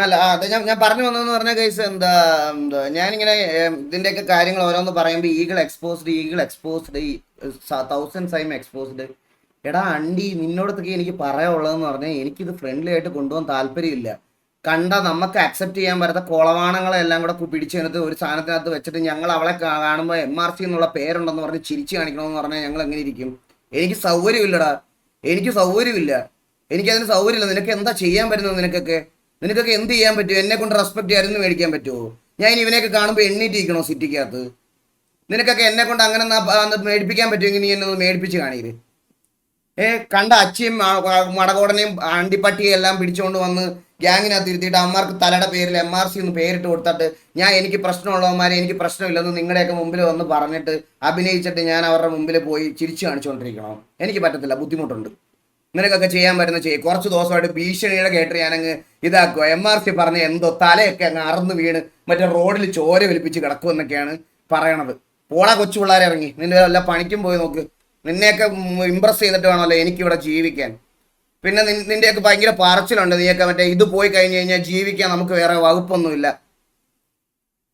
അല്ല അത് ഞാൻ പറഞ്ഞു വന്നതെന്ന് പറഞ്ഞ കേസ് എന്താ ഞാനിങ്ങനെ ഇതിന്റെയൊക്കെ കാര്യങ്ങൾ ഓരോന്ന് പറയുമ്പോൾ ഈഗിൾ എക്സ്പോസ്ഡ് ഈ 1000 ടൈം എക്സ്പോസ്ഡ്. എടാ അണ്ടി നിന്നോടത്തൊക്കെ എനിക്ക് പറയാനുള്ളതെന്ന് പറഞ്ഞാൽ എനിക്കിത് ഫ്രണ്ട്ലി ആയിട്ട് കൊണ്ടുപോകാൻ താല്പര്യമില്ല. കണ്ട നമുക്ക് അക്സെപ്റ്റ് ചെയ്യാൻ പറ്റാത്ത കൊളവാണങ്ങളെ എല്ലാം കൂടെ പിടിച്ചെടുത്ത് ഒരു സാധനത്തിനകത്ത് വെച്ചിട്ട് ഞങ്ങൾ അവളെ കാണുമ്പോൾ MRC എന്നുള്ള പേരുണ്ടെന്ന് പറഞ്ഞ് ചിരിച്ചു കാണിക്കണമെന്ന് പറഞ്ഞാൽ ഞങ്ങൾ എങ്ങനെ ഇരിക്കും? എനിക്ക് സൗകര്യമില്ലടാ, എനിക്ക് സൗകര്യമില്ല, എനിക്കതിന് സൗകര്യമില്ല. നിനക്ക് എന്താ ചെയ്യാൻ പറ്റുന്നത്? നിനക്കൊക്കെ എന്ത് ചെയ്യാൻ പറ്റും? എന്നെ കൊണ്ട് റെസ്പെക്ട് ചെയ്യാൻ മേടിക്കാൻ പറ്റുമോ? ഞാൻ ഇവനെയൊക്കെ കാണുമ്പോൾ എണ്ണീറ്റിരിക്കണോ സിറ്റിക്കകത്ത്? നിനക്കൊക്കെ എന്നെ കൊണ്ട് അങ്ങനെ മേടിപ്പിക്കാൻ പറ്റുമെങ്കിൽ നീ എന്നെ ഒന്ന് മേടിപ്പിച്ച് കാണിയിര്. കണ്ട അച്ചിയും മടകോടനെയും അണ്ടിപ്പട്ടിയും എല്ലാം പിടിച്ചുകൊണ്ട് വന്ന് ഗ്യാങ്ങിനകത്ത് ഇരുത്തിയിട്ട് അമ്മമാർക്ക് തലയുടെ പേരിൽ MRC എന്ന് പേരിട്ട് കൊടുത്തിട്ട് എനിക്ക് പ്രശ്നമുള്ളവന്മാരെ എനിക്ക് പ്രശ്നമില്ലെന്ന് നിങ്ങളുടെയൊക്കെ മുമ്പിൽ വന്ന് പറഞ്ഞിട്ട് അഭിനയിച്ചിട്ട് ഞാൻ അവരുടെ മുമ്പിൽ പോയി ചിരിച്ചു കാണിച്ചുകൊണ്ടിരിക്കണോ? എനിക്ക് പറ്റത്തില്ല, ബുദ്ധിമുട്ടുണ്ട്. നിനക്കൊക്കെ ചെയ്യാൻ പറ്റുന്ന ചെയ്യും. കുറച്ച് ദിവസമായിട്ട് ഭീഷണിയുടെ കേട്ട് ഞാനങ്ങ് ഇതാക്കുക. MRC പറഞ്ഞ എന്തോ തലയൊക്കെ അങ്ങ് അറന്ന് വീണ് മറ്റേ റോഡിൽ ചോര വലിപ്പിച്ച് കിടക്കുമെന്നൊക്കെയാണ് പറയണത്. പോളാ കൊച്ചു പിള്ളേരെ ഇറങ്ങി നിന്റെ വല്ല പണിക്കും പോയി നോക്ക്. നിന്നെയൊക്കെ ഇമ്പ്രസ് ചെയ്തിട്ട് വേണമല്ലോ എനിക്കിവിടെ ജീവിക്കാൻ. പിന്നെ നിന്റെയൊക്കെ ഭയങ്കര പറച്ചിലുണ്ട്. നീയൊക്കെ മറ്റേ ഇത് പോയി കഴിഞ്ഞ് കഴിഞ്ഞാൽ ജീവിക്കാൻ നമുക്ക് വേറെ വകുപ്പൊന്നുമില്ല.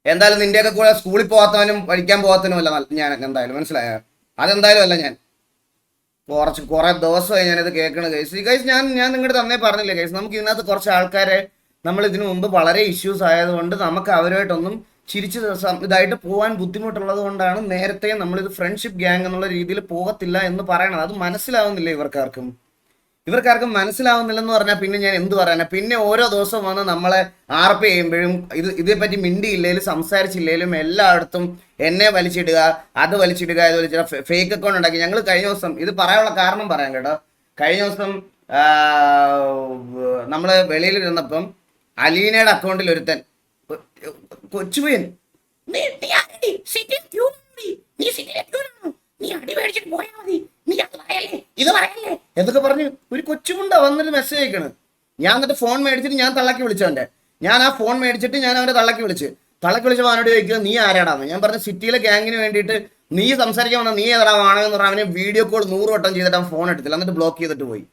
എന്തായാലും നിന്റെയൊക്കെ കൂടെ സ്കൂളിൽ പോകാത്തവനും പഠിക്കാൻ പോകാത്തവനുമല്ല ഞാൻ, എന്തായാലും മനസ്സിലായോ? അതെന്തായാലും അല്ല ഞാൻ. കുറെ ദിവസമായി ഞാനിത് കേൾക്കണ ഗൈസ്. ഞാൻ നിങ്ങളുടെ തന്നെ പറഞ്ഞില്ലേ ഗൈസ്, നമുക്ക് ഇതിനകത്ത് കുറച്ച് ആൾക്കാരെ നമ്മൾ ഇതിനു മുമ്പ് വളരെ ഇഷ്യൂസ് ആയതുകൊണ്ട് നമുക്ക് അവരുമായിട്ടൊന്നും ചിരിച്ച് ഇതായിട്ട് പോകാൻ ബുദ്ധിമുട്ടുള്ളത് കൊണ്ടാണ് നേരത്തെ നമ്മളിത് ഫ്രണ്ട്ഷിപ്പ് ഗ്യാങ് എന്നുള്ള രീതിയിൽ പോകത്തില്ല എന്ന് പറയണത്. അത് മനസ്സിലാവുന്നില്ല ഇവർക്കാർക്കും മനസ്സിലാവുന്നില്ലെന്ന് പറഞ്ഞാൽ പിന്നെ ഞാൻ എന്ത് പറയാനാ? പിന്നെ ഓരോ ദിവസവും വന്ന് നമ്മളെ RP ചെയ്യുമ്പോഴും ഇതേപ്പറ്റി മിണ്ടിയില്ലേലും സംസാരിച്ചില്ലേലും എല്ലായിടത്തും എന്നെ വലിച്ചിടുക, ഇത് വലിച്ചിടുക, ഫേക്ക് അക്കൗണ്ട് ഉണ്ടാക്കി. ഞങ്ങൾ കഴിഞ്ഞ ദിവസം ഇത് പറയാനുള്ള കാരണം പറയാം കേട്ടോ. കഴിഞ്ഞ ദിവസം നമ്മൾ വെളിയിൽ ഇരുന്നപ്പം അലീനയുടെ അക്കൗണ്ടിൽ ഒരുത്തൻ കൊച്ചുപയ്യൻ എന്തൊക്കെ പറഞ്ഞു ഒരു കൊച്ചുമുണ്ട വന്നിട്ട് മെസ്സേജ് അയക്കണ്. ഞാൻ എന്നിട്ട് ഫോൺ മേടിച്ചിട്ട് ഞാൻ തള്ളക്കി വിളിച്ചവന്റെ. ഞാൻ ആ ഫോൺ മേടിച്ചിട്ട് ഞാൻ അവനെ തള്ളക്കി വിളിച്ചപ്പോൾ അവനോട് ചോദിക്കുക നീ ആരാടാന്ന്. ഞാൻ പറഞ്ഞു സിറ്റിയിലെ ഗ്യാങ്ങിന് വേണ്ടിയിട്ട് നീ സംസാരിക്കാൻ വന്ന നീ ഏതാ ആണെന്ന് പറഞ്ഞാൽ അവനെ വീഡിയോ കോൾ 100 വട്ടം ചെയ്തിട്ട് അവൻ ഫോൺ എടുത്തില്ല, എന്നിട്ട് ബ്ലോക്ക് ചെയ്തിട്ട് പോയി.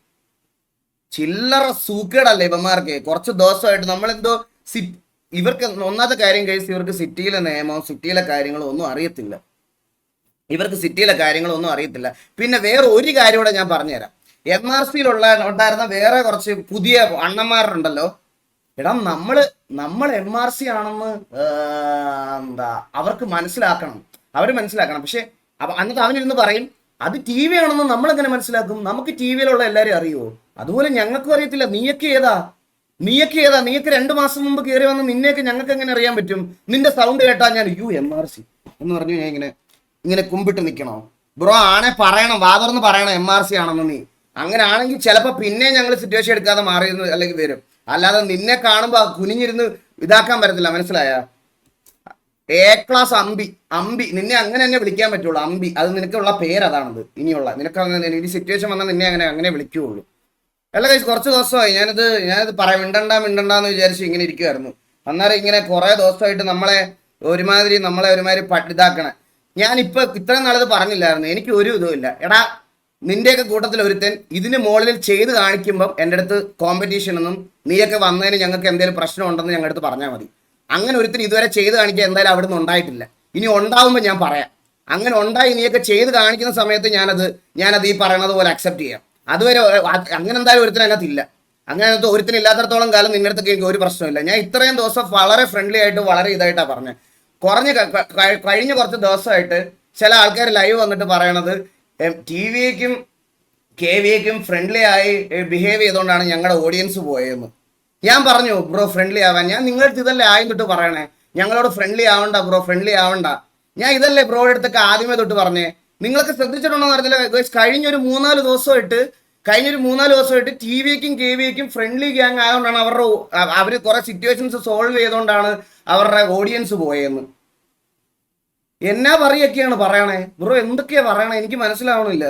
ചില്ലറ സൂക്കേടല്ലേ ഇവന്മാർക്ക്? കുറച്ച് ദിവസമായിട്ട് നമ്മളെന്തോ ഇവർക്ക് ഒന്നാമത്തെ കാര്യം കേസ്, ഇവർക്ക് സിറ്റിയിലെ നിയമവും സിറ്റിയിലെ കാര്യങ്ങളും ഒന്നും അറിയത്തില്ല. പിന്നെ വേറെ ഒരു കാര്യം കൂടെ ഞാൻ പറഞ്ഞുതരാം. ഉണ്ടായിരുന്ന വേറെ കുറച്ച് പുതിയ അണ്ണന്മാരുണ്ടല്ലോ. എടാ നമ്മൾ MRC ആണെന്ന് എന്താ അവർക്ക് മനസ്സിലാക്കണം. പക്ഷെ അന്നത്തെ അവനിരുന്ന് പറയും അത് TV ആണെന്ന് നമ്മളെങ്ങനെ മനസ്സിലാക്കും? നമുക്ക് TVയിലുള്ള എല്ലാവരും അറിയുമോ? അതുപോലെ ഞങ്ങൾക്കും അറിയത്തില്ല. നീയൊക്കെ ഏതാ? നീയൊക്കെ 2 മാസം മുമ്പ് കയറി വന്ന് നിന്നെയൊക്കെ ഞങ്ങൾക്ക് എങ്ങനെ അറിയാൻ പറ്റും? നിന്റെ സൗണ്ട് കേട്ടാ ഞാൻ MRC എന്ന് പറഞ്ഞു ഞാൻ ഇങ്ങനെ കുമ്പിട്ട് നിൽക്കണോ? ബ്രോ ആണെ പറയണം, വാതുറന്ന് പറയണം MRC ആണെന്ന്. നീ അങ്ങനെ ആണെങ്കിൽ ചിലപ്പോൾ പിന്നെ ഞങ്ങൾ സിറ്റുവേഷൻ എടുക്കാതെ മാറിയെന്ന് അല്ലെങ്കിൽ വരും. അല്ലാതെ നിന്നെ കാണുമ്പോൾ കുനിഞ്ഞിരുന്ന് ഇതാക്കാൻ പറ്റത്തില്ല, മനസ്സിലായ? ക്ലാസ് അമ്പി നിന്നെ അങ്ങനെ തന്നെ വിളിക്കാൻ പറ്റുള്ളൂ. അമ്പി, അത് നിനക്കുള്ള പേര് അതാണത്. നിനക്ക് അങ്ങനെ ഈ സിറ്റുവേഷൻ വന്നാൽ നിന്നെ അങ്ങനെ വിളിക്കുകയുള്ളൂ. അല്ല കൈസ്, കുറച്ച് ദിവസമായി ഞാനിത് മിണ്ടണ്ടെന്ന് വിചാരിച്ച് ഇങ്ങനെ ഇരിക്കുമായിരുന്നു. അന്നേരം ഇങ്ങനെ കുറെ ദിവസമായിട്ട് നമ്മളെ ഒരുമാതിരി ഇതാക്കണേ. ഞാനിപ്പോൾ ഇത്രയും നാളത് പറഞ്ഞില്ലായിരുന്നു. എനിക്ക് ഒരു ഇതുമില്ല. എടാ നിന്റെയൊക്കെ കൂട്ടത്തിൽ ഒരുത്തൻ ഇതിന് മുകളിൽ ചെയ്ത് കാണിക്കുമ്പം എൻ്റെ അടുത്ത് കോമ്പറ്റീഷൻ ഒന്നും നീയൊക്കെ വന്നതിന് ഞങ്ങൾക്ക് എന്തെങ്കിലും പ്രശ്നം ഉണ്ടെന്ന് ഞങ്ങളുടെ അടുത്ത് പറഞ്ഞാൽ മതി. അങ്ങനെ ഒരുത്തൻ ഇതുവരെ ചെയ്ത് കാണിക്കാൻ എന്തായാലും അവിടുന്ന് ഉണ്ടായിട്ടില്ല. ഇനി ഉണ്ടാവുമ്പോൾ ഞാൻ പറയാം. അങ്ങനെ ഉണ്ടായി നീയൊക്കെ ചെയ്ത് കാണിക്കുന്ന സമയത്ത് ഞാനത് ഈ പറയണത് പോലെ അക്സെപ്റ്റ് ചെയ്യാം. അതുവരെ അങ്ങനെ എന്തായാലും ഒരുത്തൻ അതിനകത്തില്ല. അങ്ങനെ ഒരുത്തൻ ഇല്ലാത്തടത്തോളം കാലം നിങ്ങളുടെ അടുത്തൊക്കെ എനിക്ക് ഒരു പ്രശ്നമില്ല. ഞാൻ ഇത്രയും ദിവസം വളരെ ഫ്രണ്ട്ലി ആയിട്ട് വളരെ ഇതായിട്ടാണ് പറഞ്ഞത്. കഴിഞ്ഞ കുറച്ച് ദിവസമായിട്ട് ചില ആൾക്കാർ ലൈവ് വന്നിട്ട് പറയണത് TVക്കും KVക്കും ഫ്രണ്ട്ലി ആയി ബിഹേവ് ചെയ്തുകൊണ്ടാണ് ഞങ്ങളുടെ ഓഡിയൻസ് പോയതെന്ന്. ഞാൻ പറഞ്ഞു ബ്രോ ഫ്രണ്ട്ലി ആവാൻ. ഞാൻ നിങ്ങളുടെ ഇതല്ലേ ആദ്യം തൊട്ട് പറയണേ, ഞങ്ങളോട് ഫ്രണ്ട്ലി ആവണ്ട ബ്രോ, ഫ്രണ്ട്ലി ആവണ്ട. ഞാൻ ഇതല്ലേ ബ്രോയുടെ അടുത്തൊക്കെ ആദ്യമേ തൊട്ട് പറഞ്ഞേ. നിങ്ങൾക്ക് ശ്രദ്ധിച്ചിട്ടുണ്ടോ എന്ന് അറിയില്ല. കഴിഞ്ഞൊരു 3-4 ദിവസമായിട്ട് TVക്കും KVക്കും ഫ്രണ്ട്ലി ഗ്യാങ് ആയതുകൊണ്ടാണ് അവർ കുറെ സിറ്റുവേഷൻസ് സോൾവ് ചെയ്തുകൊണ്ടാണ് അവരുടെ ഓഡിയൻസ് പോയെന്ന്. എന്നാ പറയൊക്കെയാണ് പറയണേ ബ്രോ? എന്തൊക്കെയാ പറയണേ? എനിക്ക് മനസ്സിലാവണില്ല.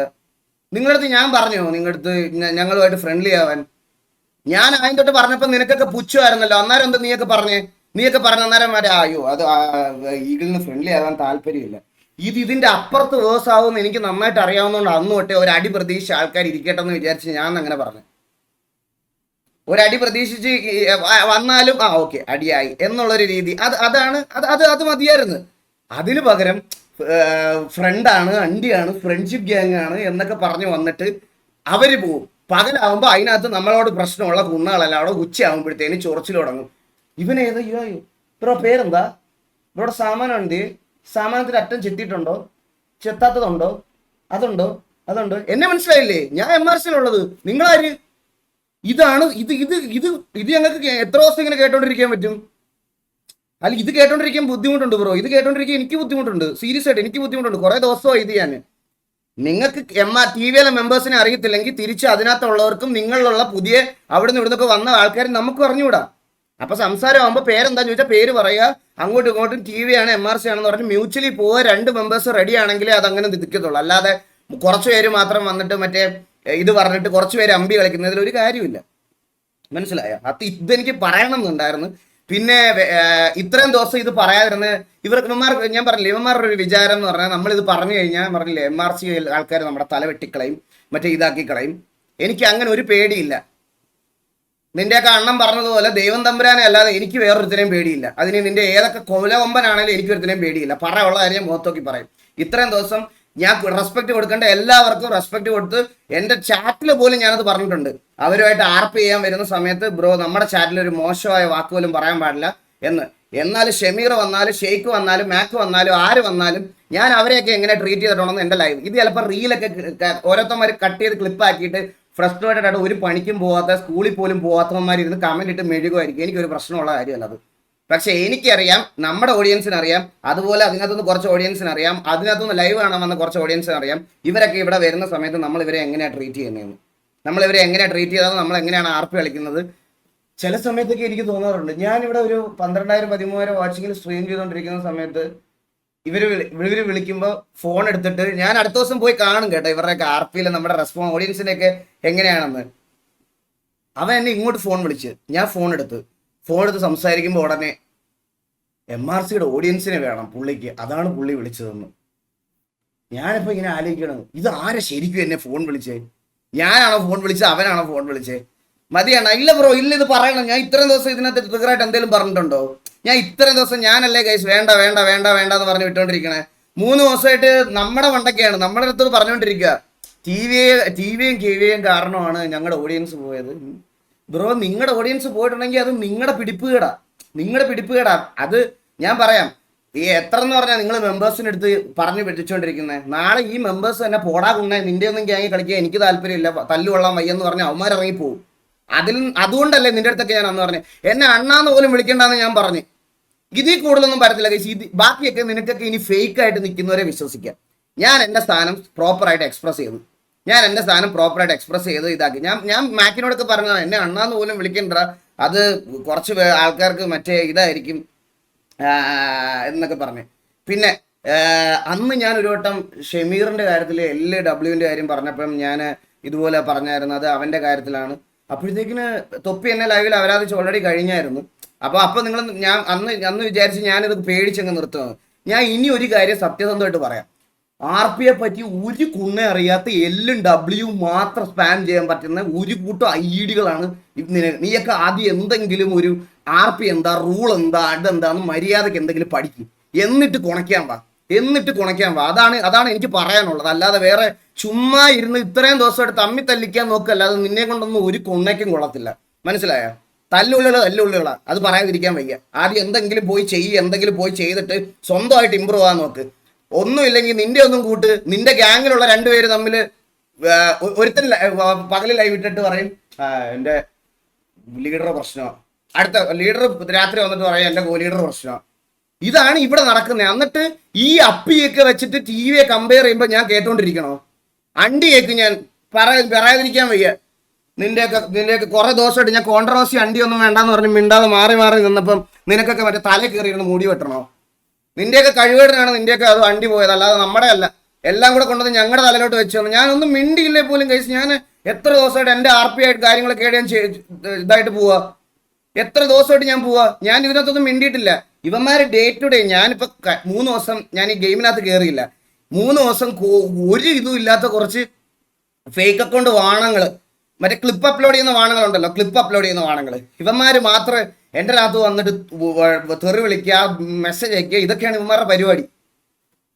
നിങ്ങളടുത്ത് ഞാൻ പറഞ്ഞോ നിങ്ങളടുത്ത് ഞങ്ങളുമായിട്ട് ഫ്രണ്ട്ലി ആവാൻ? ഞാൻ ആദ്യം തൊട്ട് പറഞ്ഞപ്പോൾ നിനക്കൊക്കെ പുച്ഛമായിരുന്നല്ലോ. അന്നേരം എന്താ നീയൊക്കെ പറഞ്ഞ അന്നേരം അയ്യോ അത് ഈഗിളിന് ഫ്രണ്ട്ലി ആവാൻ താല്പര്യമില്ല. ഇതിന്റെ അപ്പുറത്ത് വേഴ്സ് ആവുമെന്ന് എനിക്ക് നന്നായിട്ട് അറിയാവുന്നതുകൊണ്ട് അന്ന് തൊട്ടേ ഒരു അടി പ്രതീക്ഷിച്ച ആൾക്കാർ ഇരിക്കട്ടെ എന്ന് വിചാരിച്ച് ഞാൻ അങ്ങനെ പറഞ്ഞു. ഒരടി പ്രതീക്ഷിച്ച് വന്നാലും ഓക്കെ അടിയായി എന്നുള്ളൊരു രീതി അത് മതിയായിരുന്നു. അതിന് പകരം ഫ്രണ്ടാണ്, അണ്ടിയാണ്, ഫ്രണ്ട്ഷിപ്പ് ഗ്യാങ് ആണ് എന്നൊക്കെ പറഞ്ഞു വന്നിട്ട് അവര് പോവും. പകലാവുമ്പോ അതിനകത്ത് നമ്മളോട് പ്രശ്നമുള്ള കുണ്ണുകളല്ല അവിടെ ഉച്ചയാകുമ്പോഴത്തേന് ചൊറച്ചിൽ തുടങ്ങും. ഇവനേതാ ബ്രോ പേരെന്താ, ഇവിടെ സാമാനം ഉണ്ട്, സാമാനത്തിന് അറ്റം ചെത്തിയിട്ടുണ്ടോ, ചെത്താത്തതുണ്ടോ, അതുണ്ടോ എന്നെ മനസ്സിലായില്ലേ? ഞാൻ MRC ഉള്ളത്, നിങ്ങളാര്? ഇതാണ് ഇത് ഞങ്ങൾക്ക് എത്ര ദിവസം ഇങ്ങനെ കേട്ടോണ്ടിരിക്കാൻ പറ്റും? അല്ല ഇത് കേട്ടോണ്ടിരിക്കാൻ ബുദ്ധിമുട്ടുണ്ട് ബ്രോ, ഇത് കേട്ടോണ്ടിരിക്കാൻ എനിക്ക് ബുദ്ധിമുട്ടുണ്ട്, സീരിയസ് ആയിട്ട് എനിക്ക് ബുദ്ധിമുട്ടുണ്ട്. കുറെ ദിവസമായി ഇത് ഞാൻ. നിങ്ങൾക്ക് TVയിലെ മെമ്പേഴ്സിനെ അറിയത്തില്ലെങ്കിൽ തിരിച്ച് അതിനകത്തുള്ളവർക്കും നിങ്ങളിലുള്ള പുതിയ അവിടുന്ന് ഇവിടുന്നൊക്കെ വന്ന ആൾക്കാരും നമുക്ക് അറിഞ്ഞുകൂടാ. അപ്പൊ സംസാരം ആകുമ്പോൾ പേരെന്താന്ന് ചോദിച്ചാൽ പേര് പറയുക, അങ്ങോട്ടും ഇങ്ങോട്ടും TV ആണ് MRC ആണെന്ന് പറഞ്ഞ് മ്യൂച്വലി പോവുക. 2 മെമ്പേഴ്സ് റെഡി ആണെങ്കിലേ അതങ്ങനെ നിൽക്കത്തുള്ളൂ. അല്ലാതെ കുറച്ച് പേര് മാത്രം വന്നിട്ട് മറ്റേ ഇത് പറഞ്ഞിട്ട് കുറച്ച് പേര് അമ്പി കളിക്കുന്നതിൽ ഒരു കാര്യമില്ല. മനസ്സിലായോ? ഇതെനിക്ക് പറയണമെന്നുണ്ടായിരുന്നു. പിന്നെ ഇത്രയും ദിവസം ഇത് പറയാതിരുന്ന ഞാൻ പറഞ്ഞില്ലേ, ഇവന്മാരുടെ ഒരു വിചാരം എന്ന് പറഞ്ഞാൽ നമ്മളിത് പറഞ്ഞു കഴിഞ്ഞാൽ പറഞ്ഞില്ലേ MRC ആൾക്കാർ നമ്മുടെ തല വെട്ടിക്കളയും, മറ്റേ ഇതാക്കി കളയും. എനിക്ക് അങ്ങനെ ഒരു പേടിയില്ല. നിന്റെയൊക്കെ അണ്ണം പറഞ്ഞതുപോലെ ദൈവം തമ്പുരാനെ അല്ലാതെ എനിക്ക് വേറൊരുത്തനെയും പേടിയില്ല. അതിന് നിന്റെ ഏതൊക്കെ കൊലകൊമ്പനാണെങ്കിലും എനിക്ക് ഒരുത്തനെയും പേടിയില്ല. പറയാനുള്ള കാര്യം മുഖത്തോക്കി പറയും. ഇത്രയും ദിവസം ഞാൻ റെസ്പെക്ട് കൊടുക്കേണ്ട എല്ലാവർക്കും റെസ്പെക്ട് കൊടുത്ത് എൻ്റെ ചാറ്റിൽ പോലും ഞാനത് പറഞ്ഞിട്ടുണ്ട്. അവരുമായിട്ട് ആർപ്പ് ചെയ്യാൻ വരുന്ന സമയത്ത് ബ്രോ നമ്മുടെ ചാറ്റിൽ ഒരു മോശമായ വാക്ക് പോലും പറയാൻ പാടില്ല എന്ന്. എന്നാലും ഷമീർ വന്നാലും ഷെയ്ഖ് വന്നാലും മാക്ക് വന്നാലും ആര് വന്നാലും ഞാൻ അവരെയൊക്കെ എങ്ങനെ ട്രീറ്റ് ചെയ്തിട്ടുണ്ടെന്ന് എൻ്റെ ലൈവ്. ഇത് ചിലപ്പോൾ റീലൊക്കെ ഓരോരുത്തന്മാർ കട്ട് ചെയ്ത് ക്ലിപ്പാക്കിയിട്ട് ഫ്രസ്ട്രേറ്റഡ് ആയിട്ട് ഒരു പണിക്കും പോകാത്ത, സ്കൂളിൽ പോലും പോകാത്തവന്മാരിരുന്ന് കമന്റ് ഇട്ട് മെഴുകുമായിരിക്കും. എനിക്കൊരു പ്രശ്നമുള്ള കാര്യമല്ല അത്. പക്ഷെ എനിക്കറിയാം, നമ്മുടെ ഓഡിയൻസിന് അറിയാം, അതുപോലെ അതിനകത്തുനിന്ന് കുറച്ച് ഓഡിയൻസിന് അറിയാം, അതിനകത്തുനിന്ന് ലൈവ് കാണാൻ വന്ന കുറച്ച് ഓഡിയൻസിന് അറിയാം. ഇവരൊക്കെ ഇവിടെ വരുന്ന സമയത്ത് നമ്മൾ ഇവരെ എങ്ങനെയാണ് ട്രീറ്റ് ചെയ്യുന്നതെന്ന്, നമ്മൾ ഇവരെ എങ്ങനെയാണ് ട്രീറ്റ് ചെയ്തത്, നമ്മൾ എങ്ങനെയാണ് ആർപ്പ് കളിക്കുന്നത്. ചില സമയത്തൊക്കെ എനിക്ക് തോന്നാറുണ്ട്, ഞാനിവിടെ ഒരു 12,000-13,000 വാച്ചിങ്ങിൽ സ്ട്രീം ചെയ്തുകൊണ്ടിരിക്കുന്ന സമയത്ത് ഇവര് വിളിക്കുമ്പോൾ ഫോൺ എടുത്തിട്ട് ഞാൻ അടുത്ത ദിവസം പോയി കാണും കേട്ടോ ഇവരുടെയൊക്കെ ആർപിയിൽ നമ്മുടെ റെസ്പോൺസ് ഓഡിയൻസിന്റെ ഒക്കെ എങ്ങനെയാണെന്ന്. അവൻ എന്നെ ഇങ്ങോട്ട് ഫോൺ വിളിച്ച്, ഞാൻ ഫോൺ എടുത്ത് സംസാരിക്കുമ്പോൾ ഉടനെ MRCയുടെ ഓഡിയൻസിനെ വേണം പുള്ളിക്ക്, അതാണ് പുള്ളി വിളിച്ചതെന്ന്. ഞാനിപ്പോ ഇങ്ങനെ ആലോചിക്കണം, ഇത് ആരെ ശരിക്കും എന്നെ ഫോൺ വിളിച്ചേ? ഞാനാണോ ഫോൺ വിളിച്ചത്, അവനാണോ ഫോൺ വിളിച്ചേ? മതിയാണ്. ഇല്ല ബ്രോ, ഇല്ല, ഇത് പറയണം. ഞാൻ ഇത്രയും ദിവസം ഇതിനകത്ത് ട്രിഗറായിട്ട് എന്തെങ്കിലും പറഞ്ഞിട്ടുണ്ടോ? ഞാൻ ഇത്രയും ദിവസം ഞാനല്ലേ ഗൈസ് വേണ്ട എന്ന് പറഞ്ഞ് വിട്ടോണ്ടിരിക്കണേ. 3 ദിവസമായിട്ട് നമ്മുടെ മണ്ടൊക്കെയാണ്, നമ്മുടെ അടുത്ത് പറഞ്ഞുകൊണ്ടിരിക്കുക. ടിവിയും KVയും കാരണമാണ് ഞങ്ങളുടെ ഓഡിയൻസ് പോയത്. ബ്രോ, നിങ്ങളുടെ ഓഡിയൻസ് പോയിട്ടുണ്ടെങ്കിൽ അത് നിങ്ങളുടെ പിടിപ്പുകേടാ. അത് ഞാൻ പറയാം. ഈ എത്ര എന്ന് പറഞ്ഞാൽ നിങ്ങൾ മെമ്പേഴ്സിൻ്റെ അടുത്ത് പറഞ്ഞു പറ്റിച്ചുകൊണ്ടിരിക്കുന്നത്. നാളെ ഈ മെമ്പേഴ്സ് തന്നെ പോടാ കുണ്ണേ, നിന്റെ ഒന്നും ഗ്യാങ്ങി കളിക്കാൻ എനിക്ക് താല്പര്യമില്ല, തല്ലുകൊള്ളാൻ വയ്യെന്ന് പറഞ്ഞാൽ അവന്മാരിറങ്ങി പോകും. അതുകൊണ്ടല്ലേ നിന്റെ അടുത്തൊക്കെ ഞാൻ അന്ന് പറഞ്ഞു എന്നെ അണ്ണാന്ന് പോലും വിളിക്കണ്ടെന്ന് ഞാൻ പറഞ്ഞു. ഇതിൽ കൂടുതലൊന്നും പറയത്തില്ല ഗൈസ്. ബാക്കിയൊക്കെ നിനക്കൊക്കെ ഇനി ഫേക്ക് ആയിട്ട് നിൽക്കുന്നവരെ വിശ്വസിക്കാം. ഞാൻ എൻ്റെ സ്ഥാനം പ്രോപ്പറായിട്ട് എക്സ്പ്രസ് ചെയ്തു ഇതാക്കി. ഞാൻ മാക്കിനോടൊക്കെ പറഞ്ഞതാണ്, എന്നെ അണ്ണാന്ന് പോലും വിളിക്കണ്ട, അത് കുറച്ച് ആൾക്കാർക്ക് മറ്റേ ഇതായിരിക്കും എന്നൊക്കെ പറഞ്ഞു. പിന്നെ അന്ന് ഞാൻ ഒരു വട്ടം ഷമീറിന്റെ കാര്യത്തിൽ LWന്റെ കാര്യം പറഞ്ഞപ്പം ഞാൻ ഇതുപോലെ പറഞ്ഞായിരുന്നു, അത് അവന്റെ കാര്യത്തിലാണ്. അപ്പോഴത്തേക്കിന് തൊപ്പി എന്നെ ലൈവിൽ അവരാധിച്ച് ഓൾറെഡി കഴിഞ്ഞായിരുന്നു. അപ്പോൾ നിങ്ങൾ ഞാൻ അന്ന് വിചാരിച്ച് ഞാനിത് പേടിച്ചങ്ങ് നിർത്തുന്നത്. ഞാൻ ഇനി ഒരു കാര്യം സത്യസന്ധമായിട്ട് പറയാം. RPയെ പറ്റി ഒരു കുണ്ണെ അറിയാത്ത LW മാത്രം സ്പാം ചെയ്യാൻ പറ്റുന്ന ഒരു കൂട്ടം IDകളാണ്. നീയൊക്കെ ആദ്യം എന്തെങ്കിലും ഒരു RP എന്താ, റൂൾ എന്താ, അതെന്താന്ന് മര്യാദക്ക് എന്തെങ്കിലും പഠിക്കും, എന്നിട്ട് കുണയ്ക്കാൻ വാ. അതാണ് എനിക്ക് പറയാനുള്ളത്. അല്ലാതെ വേറെ ചുമ്മാ ഇരുന്ന് ഇത്രയും ദിവസമായിട്ട് തമ്മി തല്ലിക്കാൻ നോക്കല്ലാതെ നിന്നെ കൊണ്ടൊന്നും ഒരു കുണ്ണയ്ക്കും കൊള്ളത്തില്ല. മനസ്സിലായോ? തല്ലുള്ളികളാ, അത് പറയാതിരിക്കാൻ വയ്യ. ആദ്യം എന്തെങ്കിലും പോയി ചെയ്തിട്ട് സ്വന്തമായിട്ട് ഇമ്പ്രൂവ് ആകാൻ നോക്ക്. ഒന്നുമില്ലെങ്കിൽ നിന്റെ ഒന്നും കൂട്ട്, നിന്റെ ഗ്യാങ്ങിലുള്ള 2 പേര് തമ്മിൽ ഒരുത്തൻ പകല് ലൈവ് ഇട്ടിട്ട് പറയും എൻ്റെ ലീഡറുടെ പ്രശ്നമാണ്, അടുത്ത ലീഡർ രാത്രി വന്നിട്ട് പറയും എൻ്റെ ലീഡറുടെ പ്രശ്നമാണ്. ഇതാണ് ഇവിടെ നടക്കുന്നത്. എന്നിട്ട് ഈ അപ്പിയൊക്കെ വെച്ചിട്ട് TVയെ കമ്പയർ ചെയ്യുമ്പോൾ ഞാൻ കേട്ടോണ്ടിരിക്കണോ? അണ്ടി കേക്ക് ഞാൻ പറയാതിരിക്കാൻ വയ്യ. നിന്റെയൊക്കെ കുറെ ദിവസമായിട്ട് ഞാൻ കോൺട്രവേഴ്സി അണ്ടിയൊന്നും വേണ്ടാന്ന് പറഞ്ഞ് മിണ്ടാതെ മാറി നിന്നപ്പം നിനക്കൊക്കെ മറ്റേ തല കയറിയിരുന്ന് മൂടി വെട്ടണോ? നിന്റെയൊക്കെ കഴിവേടനാണ് നിന്റെയൊക്കെ അത് വണ്ടി പോയത്, അല്ലാതെ നമ്മുടെ അല്ല. എല്ലാം കൂടെ കൊണ്ടുവന്ന് ഞങ്ങളുടെ തലയിലോട്ട് വെച്ച് തന്നു. ഞാനൊന്നും മിണ്ടിയില്ലേ പോലും കൈസ്. ഞാൻ എത്ര ദിവസമായിട്ട് എൻ്റെ RP ആയിട്ട് കാര്യങ്ങളൊക്കെ ഇതായിട്ട് പോവാ, എത്ര ദിവസമായിട്ട് ഞാൻ പോവാ. ഞാൻ ഇതിനകത്തൊന്നും മിണ്ടിയിട്ടില്ല. ഇവന്മാര് ഡേ ടു ഡേ, ഞാനിപ്പോ 3 ദിവസം ഞാൻ ഈ ഗെയിമിനകത്ത് കയറിയില്ല. 3 ദിവസം ഒരു ഇതും ഇല്ലാത്ത കുറച്ച് ഫേക്ക് അക്കൗണ്ട് വാണങ്ങള് മറ്റേ ക്ലിപ്പ് അപ്ലോഡ് ചെയ്യുന്ന വാണങ്ങളുണ്ടല്ലോ, ക്ലിപ്പ് അപ്ലോഡ് ചെയ്യുന്ന വാണങ്ങൾ, ഇവന്മാർ മാത്രമേ എൻ്റെ അകത്ത് വന്നിട്ട് തെറി വിളിക്കുക, മെസ്സേജ് അയക്കുക, ഇതൊക്കെയാണ് ഇവന്മാരുടെ പരിപാടി.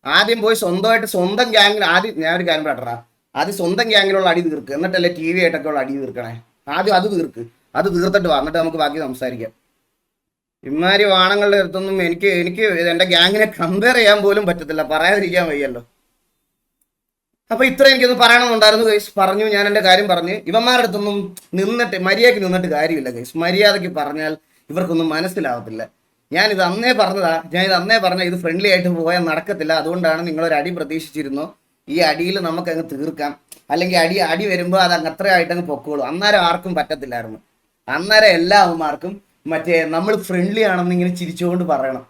ആദ്യം പോയി സ്വന്തമായിട്ട് സ്വന്തം ഗ്യാങ്ങിൽ ആദ്യം ഞാൻ ഒരു കാര്യം പറയട്ടാ, ആദ്യം സ്വന്തം ഗ്യാങ്ങിലുള്ള അടി തീർക്ക്, എന്നിട്ടല്ലേ ടി വി ആയിട്ടൊക്കെ ഉള്ള അടി തീർക്കണേ. ആദ്യം അത് തീർക്ക്, അത് തീർത്തിട്ട് വാ, എന്നിട്ട് നമുക്ക് ബാക്കി സംസാരിക്കാം. ഇമാരി വാണങ്ങളുടെ അടുത്തൊന്നും എനിക്ക് എനിക്ക് എൻ്റെ ഗ്യാങ്ങിനെ കമ്പയർ ചെയ്യാൻ പോലും പറ്റത്തില്ല, പറയാതിരിക്കാൻ വയ്യല്ലോ. അപ്പൊ ഇത്ര എനിക്കൊന്ന് പറയണമെന്നുണ്ടായിരുന്നു ഗൈസ്. പറഞ്ഞു, ഞാൻ എൻ്റെ കാര്യം പറഞ്ഞ്. ഇവന്മാരുടെ അടുത്തൊന്നും നിന്നിട്ട് മര്യാദയ്ക്ക് നിന്നിട്ട് കാര്യമില്ല ഗൈസ്. മര്യാദയ്ക്ക് പറഞ്ഞാൽ ഇവർക്കൊന്നും മനസ്സിലാവത്തില്ല. ഞാനിത് അന്നേ പറഞ്ഞ ഇത് ഫ്രണ്ട്ലി ആയിട്ട് പോയാൽ നടക്കത്തില്ല. അതുകൊണ്ടാണ് നിങ്ങളൊരു അടി പ്രതീക്ഷിച്ചിരുന്നോ, ഈ അടിയിൽ നമുക്ക് അങ്ങ് തീർക്കാം, അല്ലെങ്കിൽ അടി വരുമ്പോൾ അത് അങ്ങ് അത്രയായിട്ട് അങ്ങ് പൊക്കോളൂ. അന്നേരം ആർക്കും പറ്റത്തില്ലായിരുന്നു. അന്നേരം എല്ലാവന്മാർക്കും മറ്റേ നമ്മൾ ഫ്രണ്ട്ലി ആണെന്ന് ഇങ്ങനെ ചിരിച്ചുകൊണ്ട് പറയണം.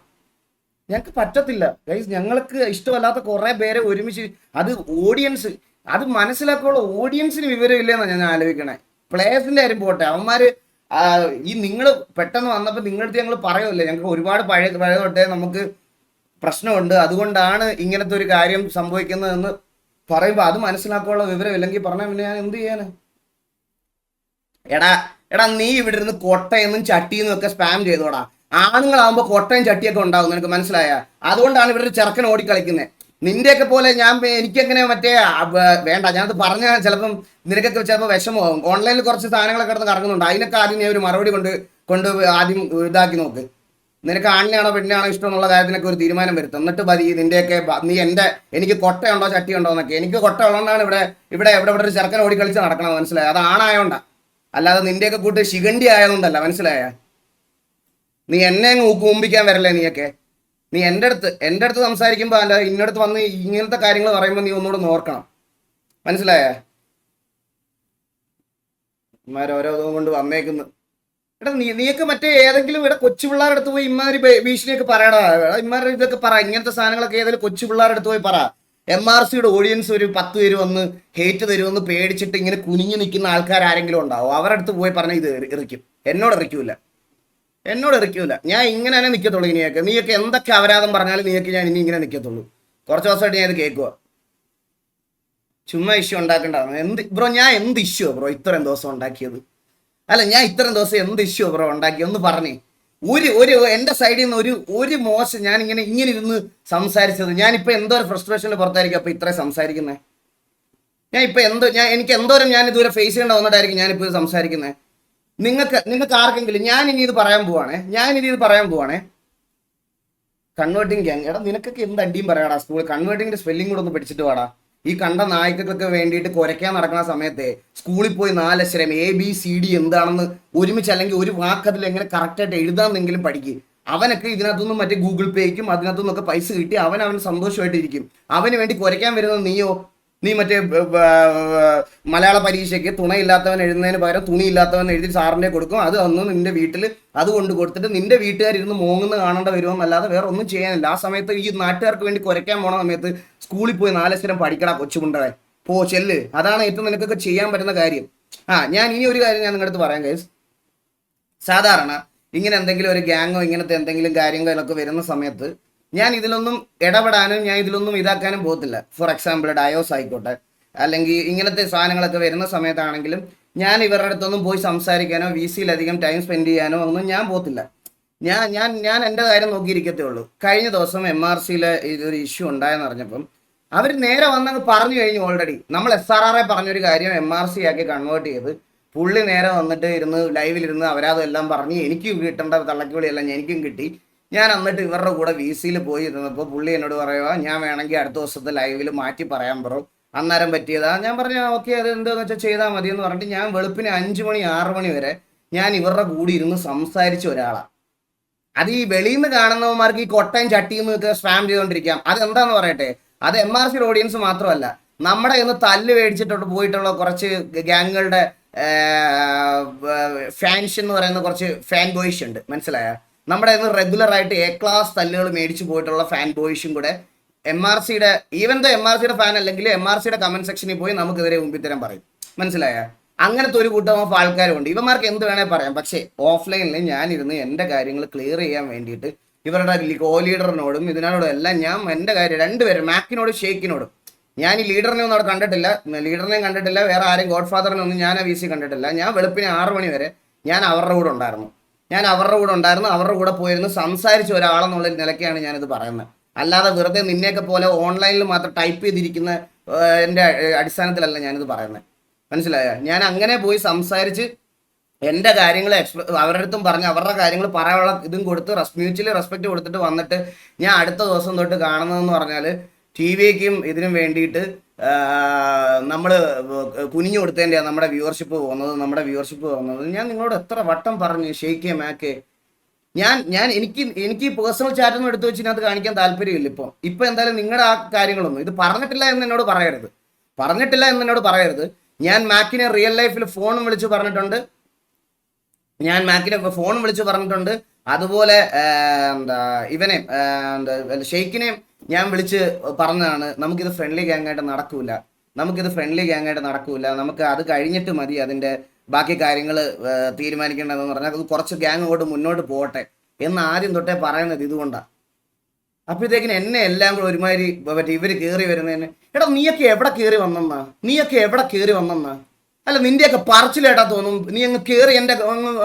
ഞങ്ങൾക്ക് പറ്റത്തില്ല ഗൈസ്. ഞങ്ങൾക്ക് ഇഷ്ടമല്ലാത്ത കുറെ പേരെ ഒരുമിച്ച്, അത് ഓഡിയൻസ് അത് മനസ്സിലാക്കുള്ള ഓഡിയൻസിന് വിവരമില്ലെന്നാണ് ഞാൻ ആലോചിക്കണേ. പ്ലേയേഴ്സിന്റെ കാര്യം പോട്ടെ, അവന്മാര് ഈ നിങ്ങൾ പെട്ടെന്ന് വന്നപ്പോൾ നിങ്ങളുടെ ഞങ്ങൾ പറയുമല്ലേ, ഞങ്ങൾക്ക് ഒരുപാട് പഴയ തൊട്ടേ നമുക്ക് പ്രശ്നമുണ്ട്, അതുകൊണ്ടാണ് ഇങ്ങനത്തെ ഒരു കാര്യം സംഭവിക്കുന്നതെന്ന് പറയുമ്പോൾ അത് മനസ്സിലാക്കാനുള്ള വിവരം ഇല്ലെങ്കിൽ പറഞ്ഞാൽ പിന്നെ ഞാൻ എന്ത് ചെയ്യാന്? എടാ നീ ഇവിടെ ഇരുന്ന് കൊട്ടയെന്നും ചട്ടിയെന്നും ഒക്കെ സ്പാം ചെയ്തോടാ. ആണുങ്ങളാകുമ്പോൾ കൊട്ടയും ചട്ടിയൊക്കെ ഉണ്ടാവും, നിനക്ക് മനസ്സിലായ? അതുകൊണ്ടാണ് ഇവിടെ ഒരു ചെറുക്കൻ ഓടിക്കളിക്കുന്നത്. നിന്റെയൊക്കെ പോലെ എനിക്കെങ്ങനെ മറ്റേ വേണ്ട, ഞാനത് പറഞ്ഞാൽ ചിലപ്പം നിനക്കൊക്കെ ചിലപ്പോൾ വിഷമമാകും. ഓൺലൈനിൽ കുറച്ച് സാധനങ്ങളൊക്കെ കിടന്ന് കറങ്ങുന്നുണ്ട്, അതിനൊക്കെ ആദ്യം നീ ഒരു മറുപടി കൊണ്ട് ആദ്യം ഇതാക്കി നോക്ക്. നിനക്ക് ആണിനെയാണോ പെണ്ണിനാണോ ഇഷ്ടം എന്നുള്ള കാര്യത്തിനൊക്കെ ഒരു തീരുമാനം വരുത്തും. എന്നിട്ട് മതി നിന്റെയൊക്കെ നീ എനിക്ക് കൊട്ടയുണ്ടോ ചട്ടിയുണ്ടോ എന്നൊക്കെ. എനിക്ക് കൊട്ട ഉള്ളതുകൊണ്ടാണ് ഇവിടെ ഒരു ചെറുക്കൻ ഓടിക്കളിച്ച് നടക്കണത്, മനസ്സിലായ? അത് ആണായോണ്ടാ, അല്ലാതെ നിന്റെയൊക്കെ കൂട്ട് ശിഖണ്ഡി ആയതുകൊണ്ടല്ല, മനസ്സിലായ? നീ എന്നെ അങ്ങ് ഊമ്പിക്കാൻ വരല്ലേ നീയൊക്കെ. നീ എൻ്റെ അടുത്ത് സംസാരിക്കുമ്പോൾ അല്ല ഇന്നടുത്ത് വന്ന് ഇങ്ങനത്തെ കാര്യങ്ങൾ പറയുമ്പോൾ നീ ഒന്നുകൂടെ നോർക്കണം, മനസ്സിലായ? ഓരോ ഇതും കൊണ്ട് വന്നേക്കുന്നു. എടാ നീയൊക്കെ മറ്റേ ഏതെങ്കിലും ഇവിടെ കൊച്ചു പിള്ളേരുടെ അടുത്ത് പോയി ഇമാതിരി ഭീഷണിയൊക്കെ പറയടാ. ഇമാരുടെ ഇതൊക്കെ പറ, ഇങ്ങനത്തെ സാധനങ്ങളൊക്കെ ഏതെങ്കിലും കൊച്ചു പിള്ളേരുടെ അടുത്ത് പോയി പറ. MRCയുടെ ഓഡിയൻസ് ഒരു 10 പേര് വന്ന് ഹേറ്റ് തരുമെന്ന് പേടിച്ചിട്ട് ഇങ്ങനെ കുനിഞ്ഞു നിൽക്കുന്ന ആൾക്കാർ ആരെങ്കിലും ഉണ്ടാവും, അവരുടെ അടുത്ത് പോയി പറഞ്ഞാൽ ഇത് എറിക്കും. എന്നോട് എറിക്കൂല. ഞാൻ ഇങ്ങനെ തന്നെ നിൽക്കത്തുള്ളൂ. നീയൊക്കെ എന്തൊക്കെ അപരാധം പറഞ്ഞാലും ഞാൻ ഇനി ഇങ്ങനെ നിൽക്കത്തുള്ളൂ. കുറച്ച് ദിവസമായിട്ട് ഞാൻ ഇത് കേൾക്കുക. ചുമ്മാ ഇഷ്യൂ ഉണ്ടാക്കണ്ടായിരുന്നു. ബ്രോ ഞാൻ എന്ത് ഇഷ്യൂ ബ്രോ ഇത്രയും ദിവസം ഉണ്ടാക്കിയത്? അല്ല, ഞാൻ ഇത്രയും ദിവസം എന്ത് ഇഷ്യൂ ബ്രോ ഉണ്ടാക്കി ഒന്ന് പറഞ്ഞേ. ഒരു എൻ്റെ സൈഡിൽ നിന്ന് ഒരു മോശം ഞാൻ ഇങ്ങനെ ഇരുന്ന് സംസാരിച്ചത്. ഞാനിപ്പോൾ എന്തോ ഒരു ഫ്രസ്ട്രേഷനിൽ പുറത്തായിരിക്കും അപ്പോൾ ഇത്രയും സംസാരിക്കുന്നത്. എനിക്ക് എന്തോരം ഞാൻ ഇതുവരെ ഫേസ് ചെയ്യേണ്ട വന്നിട്ടായിരിക്കും ഞാനിപ്പോൾ ഇത് സംസാരിക്കുന്നത്. നിങ്ങൾക്ക് ആർക്കെങ്കിലും ഞാൻ ഇനി ഇത് പറയാൻ പോവാണേ. കൺവേർട്ടിങ് ഗ്യാങ്, എടാ നിനക്കൊക്കെ എന്ത് അടിയും പറയാടാ. സ്കൂളിൽ കൺവേർട്ടിങ്ങിന്റെ സ്പെല്ലിംഗ് കൂടെ ഒന്ന് പഠിച്ചിട്ട് വാടാ. ഈ കണ്ട നായ്ക്കൊക്കെ വേണ്ടിയിട്ട് കുരയ്ക്കാൻ നടക്കുന്ന സമയത്തെ സ്കൂളിൽ പോയി 4 അക്ഷരം ABCD എന്താണെന്ന് ഒരുമിച്ച് അല്ലെങ്കിൽ ഒരു വാക്കതിൽ എങ്ങനെ കറക്റ്റായിട്ട് എഴുതാമെന്നെങ്കിലും പഠിക്കും. അവനൊക്കെ ഇതിനകത്തൊന്നും മറ്റേ ഗൂഗിൾ പേയ്ക്കും അതിനകത്തുനിന്നൊക്കെ പൈസ കിട്ടി അവൻ സന്തോഷമായിട്ടിരിക്കും. അവന് വേണ്ടി കുരയ്ക്കാൻ വരുന്നത് നീയോ? നീ മറ്റേ മലയാള പരീക്ഷയ്ക്ക് തുണയില്ലാത്തവൻ എഴുതുന്നതിന് പകരം തുണിയില്ലാത്തവൻ എഴുതി സാറിൻ്റെ കൊടുക്കും. അത് അന്ന് നിന്റെ വീട്ടിൽ അത് കൊണ്ട് കൊടുത്തിട്ട് നിന്റെ വീട്ടുകാരിരുന്ന് മോങ്ങുന്ന കാണേണ്ട വരുമെന്നല്ലാതെ വേറെ ഒന്നും ചെയ്യാനില്ല. ആ സമയത്ത് ഈ നാട്ടുകാർക്ക് വേണ്ടി കുരയ്ക്കാൻ പോണ സമയത്ത് സ്കൂളിൽ പോയി 4 അക്ഷരം പഠിക്കടാ കൊച്ചുമുണ്ടവൻ, ചെല്ല്. അതാണ് ഏറ്റവും നിനക്കൊക്കെ ചെയ്യാൻ പറ്റുന്ന കാര്യം. ഞാൻ ഇനി ഒരു കാര്യം ഞാൻ നിങ്ങളുടെ അടുത്ത് പറയാം ഗൈസ്. സാധാരണ ഇങ്ങനെ എന്തെങ്കിലും ഒരു ഗ്യാങ്ങോ ഇങ്ങനത്തെ എന്തെങ്കിലും കാര്യങ്ങളൊക്കെ വരുന്ന സമയത്ത് ഞാൻ ഇതിലൊന്നും ഇടപെടാനും ഞാൻ ഇതിലൊന്നും ഇതാക്കാനും പോകത്തില്ല. ഫോർ എക്സാമ്പിൾ ഡയോസ് ആയിക്കോട്ടെ, അല്ലെങ്കിൽ ഇങ്ങനത്തെ സാധനങ്ങളൊക്കെ വരുന്ന സമയത്താണെങ്കിലും ഞാൻ ഇവരുടെ അടുത്തൊന്നും പോയി സംസാരിക്കാനോ VCയിലധികം ടൈം സ്പെൻഡ് ചെയ്യാനോ ഒന്നും ഞാൻ പോകത്തില്ല. ഞാൻ എൻ്റെ കാര്യം നോക്കിയിരിക്കത്തേ ഉള്ളൂ. കഴിഞ്ഞ ദിവസം MRCയിലെ ഇതൊരു ഇഷ്യൂ ഉണ്ടായെന്ന് അറിഞ്ഞപ്പം അവർ നേരെ വന്നങ്ങ് പറഞ്ഞു കഴിഞ്ഞു. ഓൾറെഡി നമ്മൾ SRR പറഞ്ഞൊരു കാര്യം MRC ആക്കി കൺവേർട്ട് ചെയ്ത് പുള്ളി നേരെ വന്നിട്ട് ലൈവിലിരുന്ന് അവരാതും എല്ലാം പറഞ്ഞ് എനിക്ക് കിട്ടേണ്ട തള്ളക്കുവിളിയെല്ലാം എനിക്കും കിട്ടി. ഞാൻ എന്നിട്ട് ഇവരുടെ കൂടെ VCയിൽ പോയി ഇരുന്നപ്പോൾ പുള്ളി എന്നോട് പറയുക, ഞാൻ വേണമെങ്കിൽ അടുത്ത ദിവസത്തെ ലൈവിൽ മാറ്റി പറയാൻ പറയും, അന്നേരം പറ്റിയതാ. ഞാൻ പറഞ്ഞു ഓക്കെ, അത് എന്താണെന്ന് വെച്ചാൽ ചെയ്താൽ മതി എന്ന് പറഞ്ഞിട്ട് ഞാൻ വെളുപ്പിന് 5 മണി 6 മണി വരെ ഞാൻ ഇവരുടെ കൂടി ഇരുന്ന് സംസാരിച്ച ഒരാളാണ്. അത് ഈ വെളിയിൽ നിന്ന് കാണുന്നവന്മാർക്ക് ഈ കൊട്ടയും ചട്ടിയും ഒക്കെ സ്പാം ചെയ്തുകൊണ്ടിരിക്കാം. അതെന്താന്ന് പറയട്ടെ, അത് MRCയുടെ ഓഡിയൻസ് മാത്രമല്ല, നമ്മുടെ ഇന്ന് തല്ല് മേടിച്ചിട്ട് പോയിട്ടുള്ള കുറച്ച് ഗ്യാങ്ങുകളുടെ ഫാൻസ് എന്ന് പറയുന്ന കുറച്ച് ഫാൻ ബോയ്സ് ഉണ്ട്, മനസ്സിലായ? നമ്മുടെ ഇന്ന് റെഗുലർ ആയിട്ട് A-ക്ലാസ് തല്ലുകൾ മേടിച്ചു പോയിട്ടുള്ള ഫാൻ ബോയ്സും കൂടെ MRCയുടെ MRCയുടെ ഫാൻ അല്ലെങ്കിൽ MRCയുടെ കമന്റ് സെക്ഷനിൽ പോയി നമുക്കെതിരെ മുമ്പിത്തരം പറയും, മനസ്സിലായ? അങ്ങനത്തെ ഒരു കൂട്ടം ഓഫ് ആൾക്കാരുണ്ട്. ഇവന്മാർക്ക് എന്ത് വേണേൽ പറയാം. പക്ഷേ ഓഫ്ലൈനിൽ ഞാനിരുന്ന് എൻ്റെ കാര്യങ്ങൾ ക്ലിയർ ചെയ്യാൻ വേണ്ടിയിട്ട് ഇവരുടെ കോ ലീഡറിനോടും ഇതിനോടും എല്ലാം ഞാൻ എൻ്റെ കാര്യം രണ്ടുപേരും മാക്കിനോടും ഷെയ്ക്കിനോടും ഞാൻ ഈ ലീഡറിനെ ഒന്നും അവിടെ കണ്ടിട്ടില്ല, ലീഡറിനെയും കണ്ടിട്ടില്ല, വേറെ ആരെയും ഗോഡ് ഫാദറിനെ ഒന്നും ഞാൻ ആ VC കണ്ടിട്ടില്ല. ഞാൻ വെളുപ്പിന് 6 മണി വരെ ഞാൻ അവരുടെ കൂടെ ഉണ്ടായിരുന്നു. അവരുടെ കൂടെ പോയിരുന്ന് സംസാരിച്ച ഒരാളെന്നുള്ള നിലയ്ക്കാണ് ഞാനിത് പറയുന്നത്. അല്ലാതെ വെറുതെ നിന്നെയൊക്കെ പോലെ ഓൺലൈനിൽ മാത്രം ടൈപ്പ് ചെയ്തിരിക്കുന്ന എൻ്റെ അടിസ്ഥാനത്തിലല്ല ഞാനിത് പറയുന്നത്. മനസ്സിലായോ? ഞാൻ അങ്ങനെ പോയി സംസാരിച്ച് എൻ്റെ കാര്യങ്ങൾ അവരുടെ അടുത്തും പറഞ്ഞ് അവരുടെ കാര്യങ്ങൾ പറയാനുള്ള ഇതും കൊടുത്ത് മ്യൂച്വലി റെസ്പെക്റ്റ് കൊടുത്തിട്ട് വന്നിട്ട് ഞാൻ അടുത്ത ദിവസം തൊട്ട് കാണുന്നതെന്ന് പറഞ്ഞാൽ TVക്കും ഇതിനും വേണ്ടിയിട്ട് നമ്മൾ കുനിഞ്ഞു കൊടുത്തതിൻ്റെയാണ് നമ്മുടെ വ്യൂവർഷിപ്പ് പോകുന്നത്. ഞാൻ നിങ്ങളോട് എത്ര വട്ടം പറഞ്ഞു ഷെയ്ക്കേ മാക്കേ. ഞാൻ എനിക്ക് പേഴ്സണൽ ചാറ്റൊന്നും എടുത്തു വെച്ച് ഇതിനകത്ത് കാണിക്കാൻ താല്പര്യമില്ല. ഇപ്പം എന്തായാലും നിങ്ങളുടെ ആ കാര്യങ്ങളൊന്നും ഇത് പറഞ്ഞിട്ടില്ല എന്ന് എന്നോട് പറയരുത്. ഞാൻ മാക്കിനെ റിയൽ ലൈഫിൽ ഫോണും വിളിച്ച് പറഞ്ഞിട്ടുണ്ട്. അതുപോലെ ഇവനെ ഷെയ്ക്കിനെയും ഞാൻ വിളിച്ച് പറഞ്ഞതാണ്, നമുക്കിത് ഫ്രണ്ട്ലി ഗ്യാങ്ങായിട്ട് നടക്കൂല. നമുക്ക് അത് കഴിഞ്ഞിട്ട് മതി അതിൻ്റെ ബാക്കി കാര്യങ്ങൾ തീരുമാനിക്കേണ്ടതെന്ന് പറഞ്ഞാൽ അത് കുറച്ച് ഗ്യാങ് അങ്ങോട്ട് മുന്നോട്ട് പോകട്ടെ എന്ന് ആദ്യം തൊട്ടേ പറയുന്നത് ഇതുകൊണ്ടാണ്. അപ്പോഴത്തേക്കിന് എന്നെ എല്ലാം കൂടെ ഒരുമാതിരി ഇവർ കയറി വരുന്നതിന്, എടാ നീയൊക്കെ എവിടെ കയറി വന്നെന്നാ? അല്ല നിന്റെയൊക്കെ പറച്ചിലേട്ടാ തോന്നും. നീ അങ്ങ് കയറി എൻ്റെ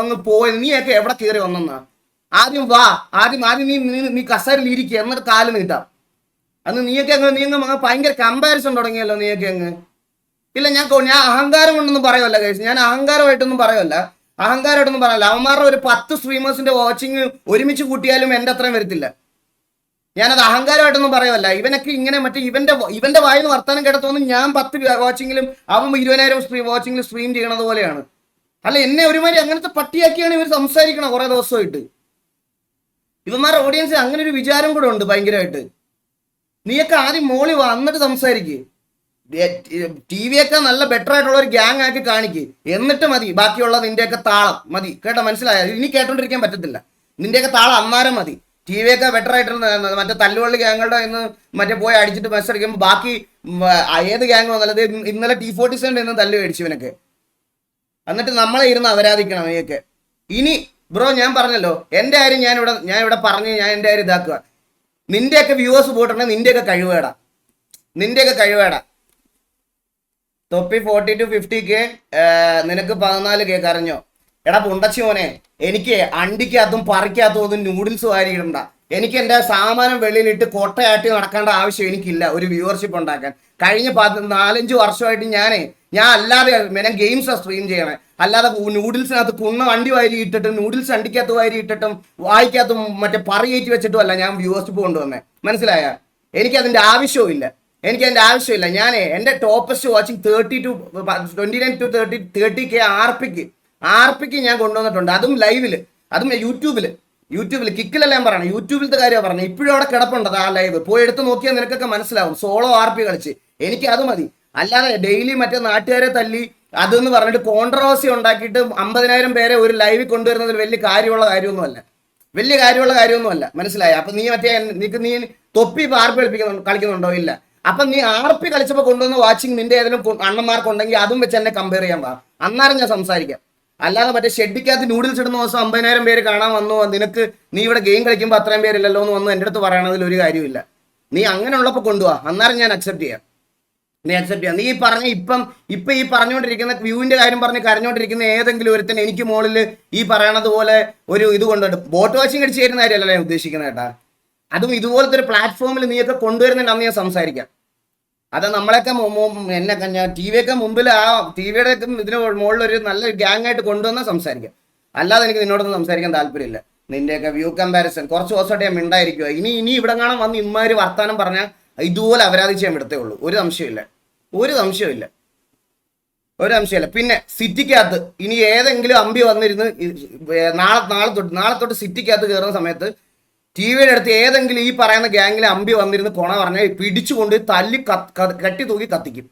അങ്ങ് പോയത്, നീയൊക്കെ എവിടെ കയറി വന്നെന്നാ? ആദ്യം വാ, ആദ്യം നീ കസേരയിൽ ഇരിക്കുക, എന്നിട്ട് കാല് നീട്ടാം. അന്ന് നീ അങ്ങ് ഭയങ്കര കമ്പാരിസൺ തുടങ്ങിയല്ലോ നീയൊക്കെ അങ്ങ്. ഇല്ല ഞാൻ അഹങ്കാരം കൊണ്ടൊന്നും പറയുമല്ല കേസ്, ഞാൻ അഹങ്കാരമായിട്ടൊന്നും പറയല്ല. അവന്മാരുടെ ഒരു 10 സ്ട്രീമേഴ്സിന്റെ വാച്ചിങ് ഒരുമിച്ച് കൂട്ടിയാലും എൻ്റെ അത്രയും വരത്തില്ല. ഞാനത് അഹങ്കാരമായിട്ടൊന്നും പറയുമല്ല. ഇവനൊക്കെ ഇങ്ങനെ ഇവന്റെ വായിന്ന് വർത്താനം കേട്ട തോന്നും ഞാൻ 10 വാച്ചിങ്ങിലും അവൻ 20,000 വാച്ചിങ്ങിലും സ്ട്രീം ചെയ്യണത് പോലെയാണ്. അല്ല എന്നെ ഒരുമാതിരി അങ്ങനത്തെ പട്ടിയാക്കിയാണ് ഇവർ സംസാരിക്കണം കുറെ ദിവസമായിട്ട്. ഇവന്മാരുടെ ഓഡിയൻസിന് അങ്ങനെ ഒരു വിചാരം കൂടെ ഉണ്ട് ഭയങ്കരമായിട്ട്. നീയൊക്കെ ആദ്യം മോളി വാ, എന്നിട്ട് സംസാരിക്ക്. TV-യൊക്കെ നല്ല ബെറ്റർ ആയിട്ടുള്ള ഒരു ഗ്യാങ് ആക്കി കാണിക്ക്, എന്നിട്ട് മതി ബാക്കിയുള്ള നിന്റെയൊക്കെ താളം മതി. കേട്ടോ, മനസ്സിലായോ? ഇനി കേട്ടോണ്ടിരിക്കാൻ പറ്റത്തില്ല. നിന്റെയൊക്കെ താളം അന്നേരം മതി. TV-യൊക്കെ ബെറ്റർ ആയിട്ടുള്ള മറ്റേ തല്ലുവള്ളി ഗ്യാങ്ങുകളുടെ ഇന്ന് പോയി അടിച്ചിട്ട് മത്സരിക്കുമ്പോൾ ബാക്കി ഏത് ഗ്യാങ് വന്നാലും ഇന്നലെ T47 ഇന്ന് തല്ല് മേടിച്ചവനൊക്കെ, എന്നിട്ട് നമ്മളെ ഇരുന്ന് അപരാധിക്കണം നീയൊക്കെ. ഇനി ബ്രോ ഞാൻ പറഞ്ഞല്ലോ എൻ്റെ കാര്യം ഞാൻ ഇവിടെ പറഞ്ഞ് ഞാൻ എൻ്റെ കാര്യം ഇതാക്കുക. നിന്റെയൊക്കെ വ്യൂവേഴ്സ് പോയിട്ടുണ്ടെങ്കിൽ നിന്റെയൊക്കെ കഴിവേടാ. തൊപ്പി 40 to 50K, നിനക്ക് 14K കരഞ്ഞോ? എടാ പുണ്ടച്ചി മോനെ, എനിക്ക് അണ്ടിക്കകത്തും പറിക്കകത്തും ഒന്നും നൂഡിൽസ് വാരി ഇടണ്ട. എനിക്ക് എൻ്റെ സാമാനം വെളിയിലിട്ട് കൊട്ടയാട്ടി നടക്കേണ്ട ആവശ്യം എനിക്കില്ല ഒരു വ്യൂവർഷിപ്പ് ഉണ്ടാക്കാൻ. കഴിഞ്ഞ 4-5 വർഷമായിട്ട് ഞാൻ അല്ലാതെ ഗെയിംസാണ് സ്ട്രീം ചെയ്യണേ. അല്ലാതെ നൂഡിൽസിനകത്ത് വണ്ടി വാരി ഇട്ടിട്ടും നൂഡിൽസ് അണ്ടിക്കകത്ത് വാരി ഇട്ടിട്ടും വായിക്കകത്തും മറ്റേ പറയേറ്റി വെച്ചിട്ടും അല്ല ഞാൻ വ്യൂവർഷിപ്പ് കൊണ്ടുവന്നേ. മനസ്സിലായ? എനിക്കതിൻ്റെ ആവശ്യമില്ല. ഞാൻ എൻ്റെ ടോപ്പസ്റ്റ് വാച്ചിങ് 29 to 30K RPക്ക് ഞാൻ കൊണ്ടുവന്നിട്ടുണ്ട്. അതും ലൈവില്, അതും യൂട്യൂബിൽ കിക്കിലല്ല ഞാൻ പറയണം, യൂട്യൂബിലത്തെ കാര്യമാണ് പറഞ്ഞത്. ഇപ്പോഴും അവിടെ കിടപ്പുണ്ട് ആ ലൈവ്, പോയി എടുത്ത് നോക്കിയാൽ നിനക്കൊക്കെ മനസ്സിലാവും. സോളോ RP കളിച്ച് എനിക്ക് അത് മതി. അല്ലാതെ ഡെയിലി മറ്റേ നാട്ടുകാരെ തല്ലി അതെന്ന് പറഞ്ഞിട്ട് കോൺട്രവേഴ്സി ഉണ്ടാക്കിയിട്ട് 50,000 പേരെ ഒരു ലൈവിൽ കൊണ്ടുവരുന്നതിൽ വലിയ കാര്യമുള്ള കാര്യമൊന്നുമല്ല. മനസ്സിലായി? അപ്പൊ നീ തൊപ്പി RP കളിക്കുന്നുണ്ടോ? ഇല്ല. അപ്പൊ നീ RP കളിച്ചപ്പോൾ കൊണ്ടുവന്ന വാച്ചിങ് നിന്റെ ഏതെങ്കിലും അണ്ണന്മാർക്കുണ്ടെങ്കിൽ അതും വെച്ച് എന്നെ കമ്പയർ ചെയ്യാൻ പാ, അന്നേരം ഞാൻ സംസാരിക്കാം. അല്ലാതെ മറ്റേ ഷെഡിക്കകത്ത് നൂഡിൽസ് ഇടുന്ന ദിവസം 50,000 പേര് കാണാൻ വന്നു, നിനക്ക് നീ ഇവിടെ ഗെയിം കളിക്കുമ്പോൾ അത്രയും പേരില്ലല്ലോ എന്ന് വന്ന് എൻ്റെ അടുത്ത് പറയണതിൽ ഒരു കാര്യമില്ല. നീ അങ്ങനെയുള്ളപ്പോൾ കൊണ്ടുപോവാ, അന്നേരം ഞാൻ അക്സെപ്റ്റ് ചെയ്യാം. നീ പറഞ്ഞ ഇപ്പം ഈ പറഞ്ഞുകൊണ്ടിരിക്കുന്ന വ്യൂവിന്റെ കാര്യം പറഞ്ഞ് കരഞ്ഞുകൊണ്ടിരിക്കുന്ന ഏതെങ്കിലും ഒരുത്തന്നെ എനിക്ക് മുകളിൽ ഈ പറയണത് പോലെ ഒരു ഇത് കൊണ്ടുണ്ട് ബോട്ട് വാച്ചിങ് അടിച്ച് തരുന്ന കാര്യമല്ല ഞാൻ ഉദ്ദേശിക്കുന്നത് കേട്ടാ. അതും ഇതുപോലത്തെ ഒരു പ്ലാറ്റ്ഫോമിൽ നീയൊക്കെ കൊണ്ടുവരുന്നുണ്ട്, അന്ന് ഞാൻ സംസാരിക്കാം. അത് നമ്മളൊക്കെ ഞാൻ TV-യൊക്കെ മുമ്പിൽ ആ TV-യുടെ ഇതിന് മുകളിൽ ഒരു നല്ല ഗ്യാങ് ആയിട്ട് കൊണ്ടുവന്നാൽ സംസാരിക്കാം. അല്ലാതെ എനിക്ക് നിന്നോടൊന്നും സംസാരിക്കാൻ താല്പര്യമില്ല. നിന്റെയൊക്കെ വ്യൂ കമ്പാരിസൺ കുറച്ച് ദിവസമായിട്ട് ഞാൻ മിണ്ടായിരിക്കുക. ഇനി ഇവിടെ കാണാൻ വന്ന് ഇമ്മാതിരി വർത്താനം പറഞ്ഞാൽ ഇതുപോലെ അപരാധിച്ച് ഞാൻ വിടത്തേ ഉള്ളൂ. ഒരു സംശയമില്ല. പിന്നെ സിറ്റിക്കകത്ത് ഇനി ഏതെങ്കിലും അമ്പി വന്നിരുന്ന് നാളെ തൊട്ട് സിറ്റിക്കകത്ത് കയറുന്ന സമയത്ത് TV-യുടെ അടുത്ത് ഏതെങ്കിലും ഈ പറയുന്ന ഗ്യാങ്ങിലെ അമ്പി വന്നിരുന്ന് കൊണ പറഞ്ഞാൽ പിടിച്ചുകൊണ്ട് തല്ലി കെട്ടി തൂക്കി കത്തിക്കും.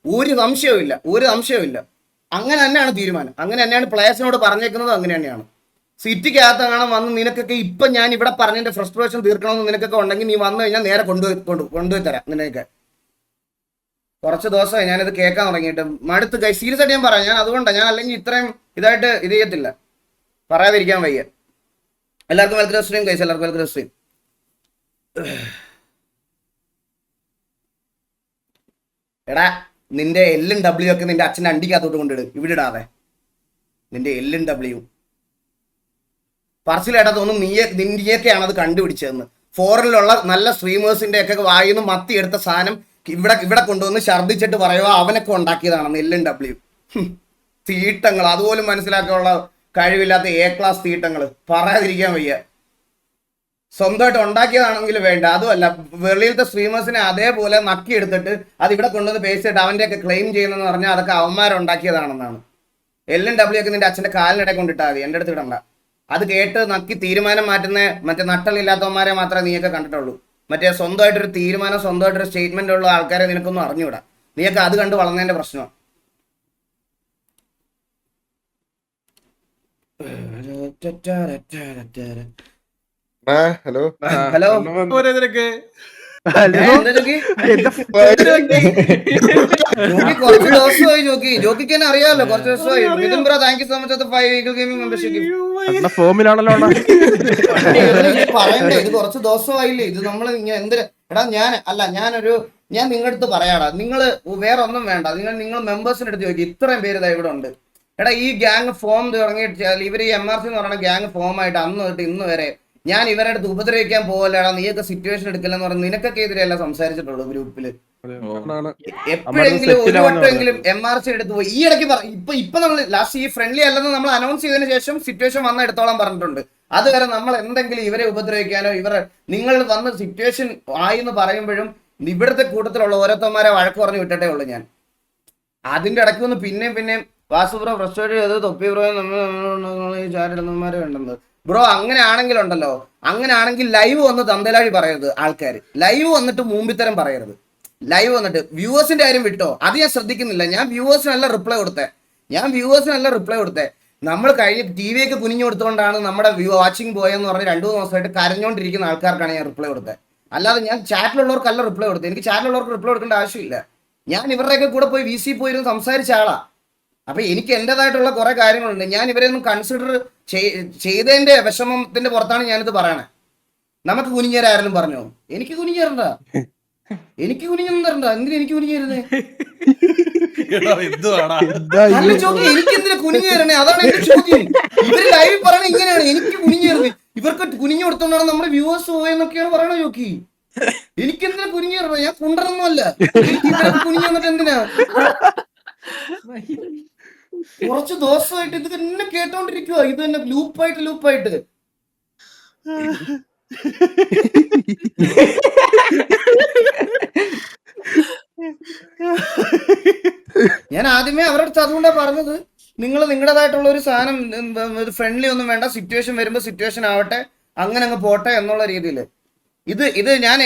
ഒരു സംശയമില്ല. അങ്ങനെ തന്നെയാണ് തീരുമാനം. അങ്ങനെ തന്നെയാണ് പ്ലേയേഴ്സിനോട് പറഞ്ഞേക്കുന്നത്. അങ്ങനെ തന്നെയാണ്. സിറ്റിക്കകത്ത് കാണാൻ വന്ന് നിനക്കൊക്കെ ഇപ്പം ഞാൻ ഇവിടെ പറഞ്ഞതിന്റെ ഫ്രസ്ട്രേഷൻ തീർക്കണമെന്ന് നിനക്കൊക്കെ ഉണ്ടെങ്കിൽ നീ വന്നു കഴിഞ്ഞാൽ നേരെ കൊണ്ടുപോയി തരാം. നിനക്ക് കുറച്ച് ദിവസമായി ഞാനിത് കേൾക്കാൻ തുടങ്ങിയിട്ട് മടുത്ത് സീരിയസ് ആയിട്ട് ഞാൻ പറയാം. ഞാൻ അതുകൊണ്ടാണ് ഞാൻ അല്ലെങ്കിൽ ഇത്രയും ഇതായിട്ട് ഇത് ചെയ്യത്തില്ല, പറയാതിരിക്കാൻ വയ്യ. എല്ലാവർക്കും വെൽക്കം സ്ട്രീം ഗൈസ്, എല്ലാവർക്കും വെൽക്കം സ്ട്രീം. എടാ നിന്റെ എല്ലും ഡബ്ല്യു ഒക്കെ നിന്റെ അച്ഛൻ്റെ അണ്ടിക്കകത്തോട്ട് കൊണ്ടിടും, ഇവിടെ ഇടാതെ. നിന്റെ എല്ലും ഡബ്ല്യു പറച്ചിലേട്ടാ തോന്നും നീയൊക്കെയാണ് അത് കണ്ടുപിടിച്ചതെന്ന്. ഫോറിനിലുള്ള നല്ല സ്ട്രീമേഴ്സിന്റെ ഒക്കെ വായിന്ന് മത്തി എടുത്ത സാധനം ഇവിടെ കൊണ്ടുവന്ന് ഛർദ്ദിച്ചിട്ട് പറയുക അവനൊക്കെ ഉണ്ടാക്കിയതാണെന്ന്. എല്ലും ഡബ്ല്യു തീട്ടങ്ങൾ അതുപോലും മനസ്സിലാക്കാനുള്ള കഴിവില്ലാത്ത എ ക്ലാസ് തീട്ടങ്ങൾ പറയാതിരിക്കാൻ വയ്യ. സ്വന്തമായിട്ട് ഉണ്ടാക്കിയതാണെങ്കിൽ വേണ്ട, അതുമല്ല വെളിയിലത്തെ സ്ട്രീമേഴ്സിനെ അതേപോലെ നക്കിയെടുത്തിട്ട് അത് ഇവിടെ കൊണ്ടുവന്ന് പേസ്റ്റ് ചെയ്തിട്ട് അവൻ്റെ ഒക്കെ ക്ലെയിം ചെയ്യുന്നതെന്ന് പറഞ്ഞാൽ അതൊക്കെ അവന്മാരുണ്ടാക്കിയതാണെന്നാണ്. എല്ലും ഡബ്ല്യു ഒക്കെ നിന്റെ അച്ഛൻ്റെ കാലിനിടെ കൊണ്ടിട്ടാൽ മതി, എൻ്റെ അടുത്ത് ഇടണ്ട. അത് കേട്ട് നക്കി തീരുമാനം മാറ്റുന്ന മറ്റേ നട്ടലില്ലാത്തവന്മാരെ മാത്രമേ നീയൊക്കെ കണ്ടിട്ടുള്ളൂ. മറ്റേ സ്വന്തമായിട്ടൊരു തീരുമാനം സ്വന്തമായിട്ടൊരു സ്റ്റേറ്റ്മെന്റ് ഉള്ള ആൾക്കാരെ നിനക്കൊന്നും അറിഞ്ഞുകൂടാ. നീയൊക്കെ അത് കണ്ട് വളർന്നതിന്റെ പ്രശ്നം. ഹലോ ഹലോ കുറച്ച് ദിവസമായി ജോക്കിക്ക് തന്നെ അറിയാലോ, കുറച്ച് ദിവസമായി. Mithun bro thank you so much 5 eagle gaming membership. പറയണ്ടേ, ഇത് കുറച്ച് ദിവസമായില്ലേ. ഇത് നമ്മൾ എന്തിനാ എടാ ഞാൻ നിങ്ങളുടെ അടുത്ത് പറയാടാ, നിങ്ങൾ വേറെ ഒന്നും വേണ്ട. നിങ്ങൾ മെമ്പേഴ്സിന്റെ അടുത്ത് ചോദിക്കും, ഇത്രയും പേര് ഇതാ ഇവിടെ ഉണ്ട്. എടാ ഈ ഗ്യാങ് ഫോം തുടങ്ങിയിട്ട് ഇവർ ഈ MRC എന്ന് പറയുന്ന ഗ്യാങ് ഫോം ആയിട്ട് അന്ന് തൊട്ട് ഇന്ന് വരെ ഞാൻ ഇവരുടെ അടുത്ത് ഉപദ്രവിക്കാൻ പോകല്ലേടാ, നീയൊക്കെ സിറ്റുവേഷൻ എടുക്കില്ലെന്ന് പറഞ്ഞ് നിനക്കൊക്കെ എതിരെയല്ല സംസാരിച്ചിട്ടുള്ളൂ ഗ്രൂപ്പില്. എപ്പോഴെങ്കിലും ഒരു വട്ടമെങ്കിലും MRC എടുത്ത് പോയി. ഈ ഇടയ്ക്ക് ഇപ്പൊ നമ്മൾ ലാസ്റ്റ് ഈ ഫ്രണ്ട്ലി അല്ലെന്ന് നമ്മൾ അനൗൺസ് ചെയ്തതിനു ശേഷം സിറ്റുവേഷൻ വന്ന എടുത്തോളം പറഞ്ഞിട്ടുണ്ട്. അതുവരെ നമ്മൾ എന്തെങ്കിലും ഇവരെ ഉപദ്രവിക്കാനോ നിങ്ങൾ വന്ന് സിറ്റുവേഷൻ ആയി എന്ന് പറയുമ്പോഴും ഇവിടുത്തെ കൂട്ടത്തിലുള്ള ഓരോരുത്തന്മാരെ വഴക്ക് പറഞ്ഞു വിട്ടിട്ടേ ഉള്ളൂ ഞാൻ. അതിന്റെ ഇടയ്ക്ക് ഒന്ന് പിന്നെയും വാസുബ്രോ ഫ്രസ്ട്രേറ്റ് ചെയ്ത് തൊപ്പി ബ്രോ ചാരിടുന്നവന്മാരെ ഉണ്ടെന്ന്. ബ്രോ അങ്ങനെയാണെങ്കിൽ ലൈവ് വന്ന് തന്തലാഴി പറയരുത് ആൾക്കാർ. ലൈവ് വന്നിട്ട് മൂമ്പിത്തരം പറയരുത്. ലൈവ് വന്നിട്ട് വ്യൂവേഴ്സിന്റെ കാര്യം വിട്ടോ, അത് ഞാൻ ശ്രദ്ധിക്കുന്നില്ല. ഞാൻ വ്യൂവേഴ്സിനല്ല റിപ്ലൈ കൊടുത്തേ. നമ്മൾ കഴിഞ്ഞ TV ഒക്കെ കുനിഞ്ഞു കൊടുത്തുകൊണ്ടാണ് നമ്മുടെ വാച്ചിങ് പോയെന്ന് പറഞ്ഞ് 2-3 ദിവസമായിട്ട് കരഞ്ഞോണ്ടിരിക്കുന്ന ആൾക്കാർക്കാണ് ഞാൻ റിപ്ലൈ കൊടുത്തത്. അല്ലാതെ ഞാൻ ചാറ്റിലുള്ളവർക്കല്ല റിപ്ലൈ കൊടുത്തത്. എനിക്ക് ചാറ്റിലുള്ളവർക്ക് റിപ്ലൈ കൊടുക്കേണ്ട ആവശ്യമില്ല. ഞാൻ ഇവരുടെയൊക്കെ കൂടെ പോയി VC പോയിരുന്ന് സംസാരിച്ച ആളാ. അപ്പൊ എനിക്ക് എന്റേതായിട്ടുള്ള കുറെ കാര്യങ്ങളുണ്ട്. ഞാൻ ഇവരെയൊന്നും കൺസിഡർ ചെയ്തതിന്റെ വിഷമത്തിന്റെ പുറത്താണ് ഞാനിത് പറയണേ. നമുക്ക് കുനിഞ്ഞേരാരും പറഞ്ഞോ? എനിക്ക് കുനിഞ്ഞേരണ്ട, കുനിഞ്ഞൊന്നും തരണ്ട. എന്തിനാ എനിക്ക് കുനിഞ്ഞേരുന്നേ? എനിക്ക് എന്തിനാ കുനിഞ്ഞേരണേ? അതാണ് എന്റെ ചോദ്യം. ഇവര് ലൈവ് പറയണ ഇങ്ങനെയാണ്, എനിക്ക് കുനിഞ്ഞേരുന്നേ. ഇവർക്ക് കുനിഞ്ഞു കൊടുത്തോണ്ടാണ് നമ്മുടെ വ്യൂവേഴ്സ് പോയെന്നൊക്കെയാണ് പറയണ ജോക്കി. എനിക്കെന്തിനാ കുനിഞ്ഞേറണ? ഞാൻ കുണ്ടറൊന്നുമല്ല. കുനിഞ്ഞു വന്നിട്ട് എന്തിനാ? കുറച്ച് ദിവസമായിട്ട് ഇത് തന്നെ കേട്ടോണ്ടിരിക്കുക. ഇത് തന്നെ ലൂപ്പായിട്ട് ഞാൻ ആദ്യമേ അവരുടെ അടുത്ത് അതുകൊണ്ടാണ് പറഞ്ഞത്, നിങ്ങൾ നിങ്ങളുടേതായിട്ടുള്ള ഒരു സാധനം ഫ്രണ്ട്ലി ഒന്നും വേണ്ട, സിറ്റുവേഷൻ വരുമ്പോൾ സിറ്റുവേഷൻ ആവട്ടെ, അങ്ങനെ അങ്ങ് പോട്ടെ എന്നുള്ള രീതിയിൽ. ഇത്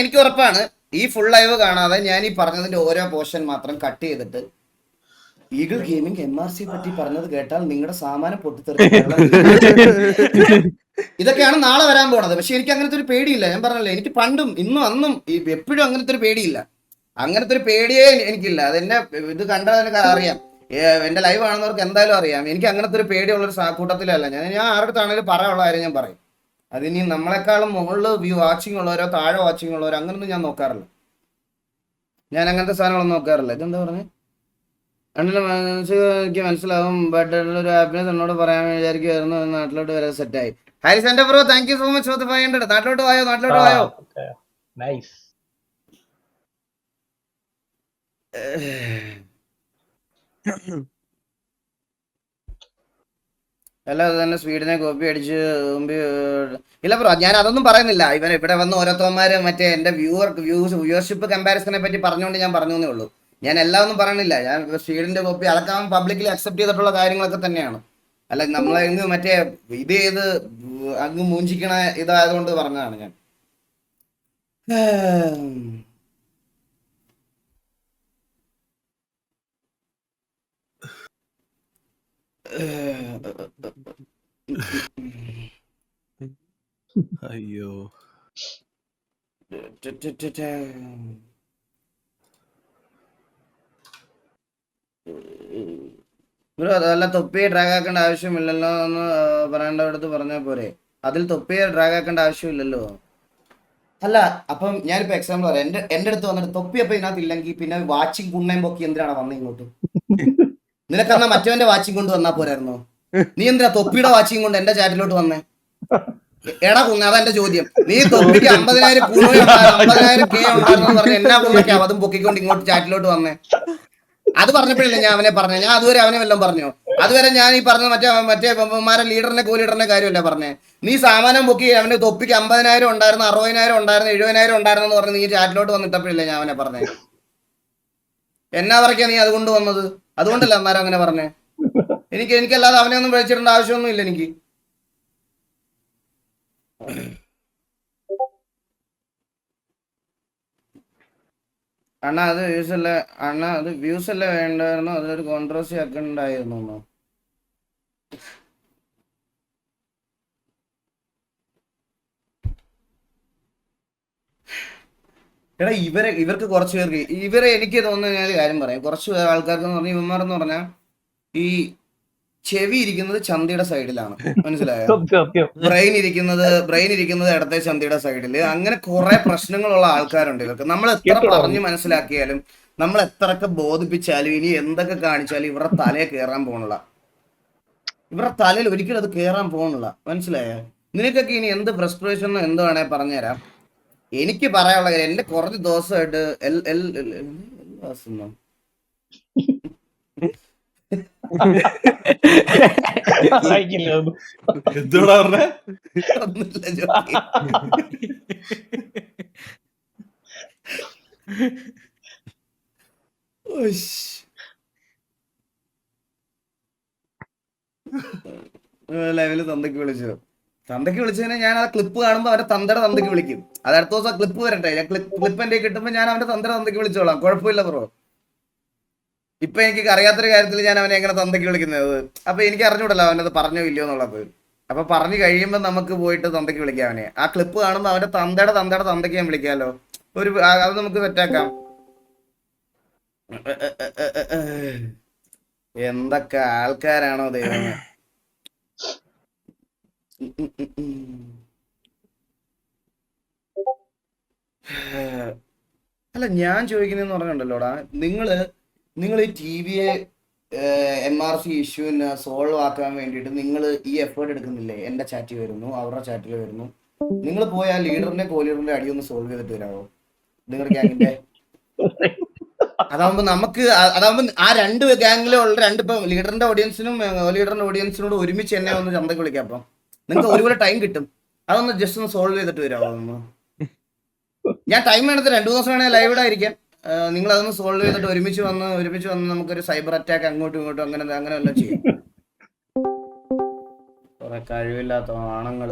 എനിക്ക് ഉറപ്പാണ് ഈ ഫുൾ ലൈവ് കാണാതെ ഞാൻ ഈ പറഞ്ഞതിന്റെ ഓരോ പോർഷൻ മാത്രം കട്ട് ചെയ്തിട്ട് ഈഗിൾ ഗെയിമിംഗ് MRC പറ്റി പറഞ്ഞത് കേട്ടാൽ നിങ്ങളുടെ സാമാനം പൊട്ടിത്തെറിക്കും. ഇതൊക്കെയാണ് നാളെ വരാൻ പോണത്. പക്ഷെ എനിക്ക് അങ്ങനത്തെ ഒരു പേടിയില്ല. ഞാൻ പറഞ്ഞല്ലോ, എനിക്ക് പണ്ടും ഇന്നും അന്നും എപ്പോഴും അങ്ങനത്തെ ഒരു പേടിയില്ല. അങ്ങനത്തെ ഒരു പേടിയേ എനിക്കില്ല. അതെന്നെ ഇത് കണ്ടാൽ എനിക്ക് അറിയാം. എന്റെ ലൈവ് കാണുന്നവർക്ക് എന്തായാലും അറിയാം. എനിക്ക് അങ്ങനത്തെ ഒരു പേടിയുള്ളൊരു കൂട്ടത്തിലല്ല ഞാൻ. ആരുടെത്താണെങ്കിലും പറയാനുള്ള കാര്യം ഞാൻ പറയും. അതിനി നമ്മളെക്കാളും മുകളിൽ വാച്ചിങ് ഉള്ളവരോ താഴെ വാച്ചിങ് ഉള്ളവരോ അങ്ങനൊന്നും ഞാൻ നോക്കാറില്ല. ഞാൻ അങ്ങനത്തെ സാധനങ്ങളൊന്നും നോക്കാറില്ല. ഇതെന്താ പറഞ്ഞത്? എനിക്ക് മനസ്സിലാവും, ബട്ട് ഒരു ഹാപ്പിനെസ് എന്നോട് പറയാൻ വിചാരിക്കുമായിരുന്നു. നാട്ടിലോട്ട് വരെ സെറ്റായി. ഹാരിസ് എന്റെ bro thank you so much for 500. നാട്ടിലോട്ട് വായോ. അല്ല അത് തന്നെ സ്വീഡനെ കോപ്പി അടിച്ച് ഇല്ല ബ്രോ, ഞാൻ അതൊന്നും പറയുന്നില്ല. ഇവിടെ വന്ന് ഓരോരുത്തന്മാര് മറ്റേ എന്റെ വ്യൂവർഷിപ്പ് കമ്പാരിസനെ പറ്റി പറഞ്ഞുകൊണ്ട് ഞാൻ പറഞ്ഞേ ഉള്ളൂ. ഞാൻ എല്ലാം ഒന്നും പറയണില്ല. ഞാൻ സ്വീഡന്റെ കോപ്പി അതൊക്കെ പബ്ലിക്കലി അക്സെപ്റ്റ് ചെയ്തിട്ടുള്ള കാര്യങ്ങളൊക്കെ തന്നെയാണ്. അല്ല നമ്മളെ മറ്റേ ഇത് ചെയ്ത് അങ്ങ് മൂഞ്ചിക്കണ ഇതായതുകൊണ്ട് പറഞ്ഞതാണ് ഞാൻ. അയ്യോ ബ്രോ അതല്ല, തൊപ്പിയെ ഡ്രാഗ് ആക്കേണ്ട ആവശ്യമില്ലല്ലോ എന്ന് പറയേണ്ടടുത്ത് പറഞ്ഞാൽ പോരെ. അതിൽ തൊപ്പിയെ ഡ്രാഗ് ആക്കേണ്ട ആവശ്യമില്ലല്ലോ. അല്ല അപ്പം ഞാനിപ്പോ എക്സാമ്പിൾ പറയാം. എന്റെ അടുത്ത് വന്നിട്ട് തൊപ്പി അപ്പൊ ഇതിനകത്ത് ഇല്ലെങ്കിൽ പിന്നെ വാച്ചിങ് കുണ്ണയും പൊക്കി എന്തിനാണ് വന്നത് ഇങ്ങോട്ട്? നിനക്കെന്നാ മറ്റവന്റെ വാച്ചിങ് കൊണ്ട് വന്നാ പോരായിരുന്നോ? നീ എന്തിനാ തൊപ്പിയുടെ വാച്ചിങ് കൊണ്ട് എന്റെ ചാറ്റിലോട്ട് വന്നേ? എടാ കുഞ്ഞ, അതാ എന്റെ ചോദ്യം. നീ തൊപ്പിക്ക് 50,000 കുണുവ 50,000 കെ ഉണ്ടായിരുന്നു പറഞ്ഞ എന്നാ കുണ്ണയ്ക്കാ അതും പൊക്കിക്കൊണ്ട് ഇങ്ങോട്ട് ചാറ്റിലോട്ട് വന്നേ? അത് പറഞ്ഞപ്പോഴല്ലേ ഞാൻ അവനെ പറഞ്ഞേ. ഞാൻ അതുവരെ അവനെ വല്ലതും പറഞ്ഞോ? അതുവരെ ഞാൻ ഈ പറഞ്ഞ മറ്റേ ലീഡറിന്റെ കോ ലീഡറിന്റെ കാര്യമല്ല പറഞ്ഞേ. നീ സാമാനം പൊക്കി അവന്റെ തൊപ്പിക്ക് 50,000 ഉണ്ടായിരുന്നു, 60,000 ഉണ്ടായിരുന്നു, 70,000 ഉണ്ടായിരുന്നു എന്ന് പറഞ്ഞ് നീ ചാറ്റിലോട്ട് വന്നിട്ടപ്പോഴല്ലേ ഞാൻ അവനെ പറഞ്ഞേ. എന്നാ പറയാ നീ അതുകൊണ്ട് വന്നത്? അതുകൊണ്ടല്ല അന്നേരം അങ്ങനെ പറഞ്ഞേ. എനിക്കല്ലാതെ അവനെ ഒന്നും വിളിച്ചിടേണ്ട ആവശ്യമൊന്നും ഇല്ല എനിക്ക്. അണ്ണ അത് വ്യൂസ് അല്ല, അണ്ണ അത് വ്യൂസ് അല്ലേ വേണ്ടായിരുന്നു, അതൊരു കോൺട്രവേഴ്സി ആക്കണ്ടായിരുന്നു. എടാ ഇവർക്ക് കുറച്ച് പേർക്ക് എനിക്ക് തോന്നുന്ന ഞാൻ ഒരു കാര്യം പറയാം. കുറച്ച് ആൾക്കാർക്ക് എന്ന് പറഞ്ഞാൽ ഇവന്മാരെന്ന് പറഞ്ഞാൽ ഈ ചെവി ഇരിക്കുന്നത് ചന്തിയുടെ സൈഡിലാണ്, മനസ്സിലായോ? ബ്രെയിൻ ഇരിക്കുന്നത് ഇടത്തെ ചന്തിയുടെ സൈഡില്. അങ്ങനെ കുറെ പ്രശ്നങ്ങളുള്ള ആൾക്കാരുണ്ട് ഇവർക്ക്. നമ്മൾ എത്ര പറഞ്ഞ് മനസ്സിലാക്കിയാലും നമ്മൾ എത്രയൊക്കെ ബോധിപ്പിച്ചാലും ഇനി എന്തൊക്കെ കാണിച്ചാലും ഇവരുടെ തലയെ കയറാൻ പോകണില്ല. ഇവരുടെ തലയിൽ ഒരിക്കലും അത് കയറാൻ പോകണില്ല, മനസ്സിലായോ? നിനക്കൊക്കെ ഇനി എന്ത് ഫ്രസ്ട്രേഷൻ എന്ത് വേണേ പറഞ്ഞുതരാം. എനിക്ക് പറയാനുള്ള കാര്യം, എന്റെ കുറച്ച് ദിവസമായിട്ട് എന്തോടാ പറഞ്ഞ? ലെവല് തന്തയ്ക്ക് വിളിച്ചു. തന്തയ്ക്ക് വിളിച്ചതിനെ ഞാൻ ആ ക്ലിപ്പ് കാണുമ്പോൾ അവന്റെ തന്തയുടെ തന്തയ്ക്ക് വിളിക്കും. അത് അടുത്ത ദിവസം ക്ലിപ്പ് വരട്ടെ. ക്ലിപ്പ് എന്റെ കിട്ടുമ്പോൾ ഞാൻ അവന്റെ തന്തയുടെ തന്തയ്ക്ക് വിളിച്ചോളാം, കുഴപ്പമില്ല ബ്രോ. ഇപ്പൊ എനിക്ക് അറിയാത്തൊരു കാര്യത്തിൽ ഞാൻ അവനെ എങ്ങനെ തന്തയ്ക്ക് വിളിക്കുന്നത്? അപ്പൊ എനിക്ക് അറിഞ്ഞൂടല്ലോ അവനത് പറഞ്ഞോ ഇല്ലയോ എന്നുള്ളത്. അപ്പൊ പറഞ്ഞു കഴിയുമ്പോൾ നമുക്ക് പോയിട്ട് തന്തയ്ക്ക് വിളിക്കാം അവനെ. ആ ക്ലിപ്പ് കാണുമ്പോൾ അവന്റെ തന്തയുടെ തന്തയ്ക്ക് ഞാൻ വിളിക്കാമല്ലോ. അത് നമുക്ക് സെറ്റാക്കാം. എന്തൊക്കെ ആൾക്കാരാണോ ദൈവമേ. അല്ല ഞാൻ ചോദിക്കുന്നതെന്ന് പറഞ്ഞിട്ടുണ്ടല്ലോടാ, നിങ്ങൾ ഈ TV MRC ഇഷ്യൂവിന് സോൾവ് ആക്കാൻ വേണ്ടിയിട്ട് നിങ്ങൾ ഈ എഫേർട്ട് എടുക്കുന്നില്ലേ? എന്റെ ചാറ്റിൽ വരുന്നു, അവരുടെ ചാറ്റിൽ വരുന്നു. നിങ്ങൾ പോയി ആ ലീഡറിന്റെ കോ ലീഡറിന്റെ അടി ഒന്ന് സോൾവ് ചെയ്തിട്ട് വരാമോ നിങ്ങളുടെ ഗ്യാങ്ങിന്റെ? അതാവുമ്പോ ആ രണ്ട് ഗ്യാങ്ങിലും ഉള്ള ഇപ്പം ലീഡറിന്റെ ഓഡിയൻസിനും ലീഡറിന്റെ ഓഡിയൻസിനോട് ഒരുമിച്ച് എന്നെ ഒന്ന് ചന്തക്ക് വിളിക്കാം. അപ്പം നിങ്ങൾക്ക് ഒരുപോലെ ടൈം കിട്ടും. അതൊന്ന് ജസ്റ്റ് ഒന്ന് സോൾവ് ചെയ്തിട്ട് വരാമോ? ഞാൻ ടൈം എടുത്ത് 2 ദിവസം വേണേൽ ലൈവ് ഇടായിരിക്കാം. നിങ്ങൾ അതൊന്ന് സോൾവ് ചെയ്തിട്ട് ഒരുമിച്ച് വന്ന് നമുക്കൊരു സൈബർ അറ്റാക്ക് അങ്ങോട്ടും ഇങ്ങോട്ടും അങ്ങനെ വല്ലതും ചെയ്യാം. കുറെ കഴിവില്ലാത്ത ആണുങ്ങൾ.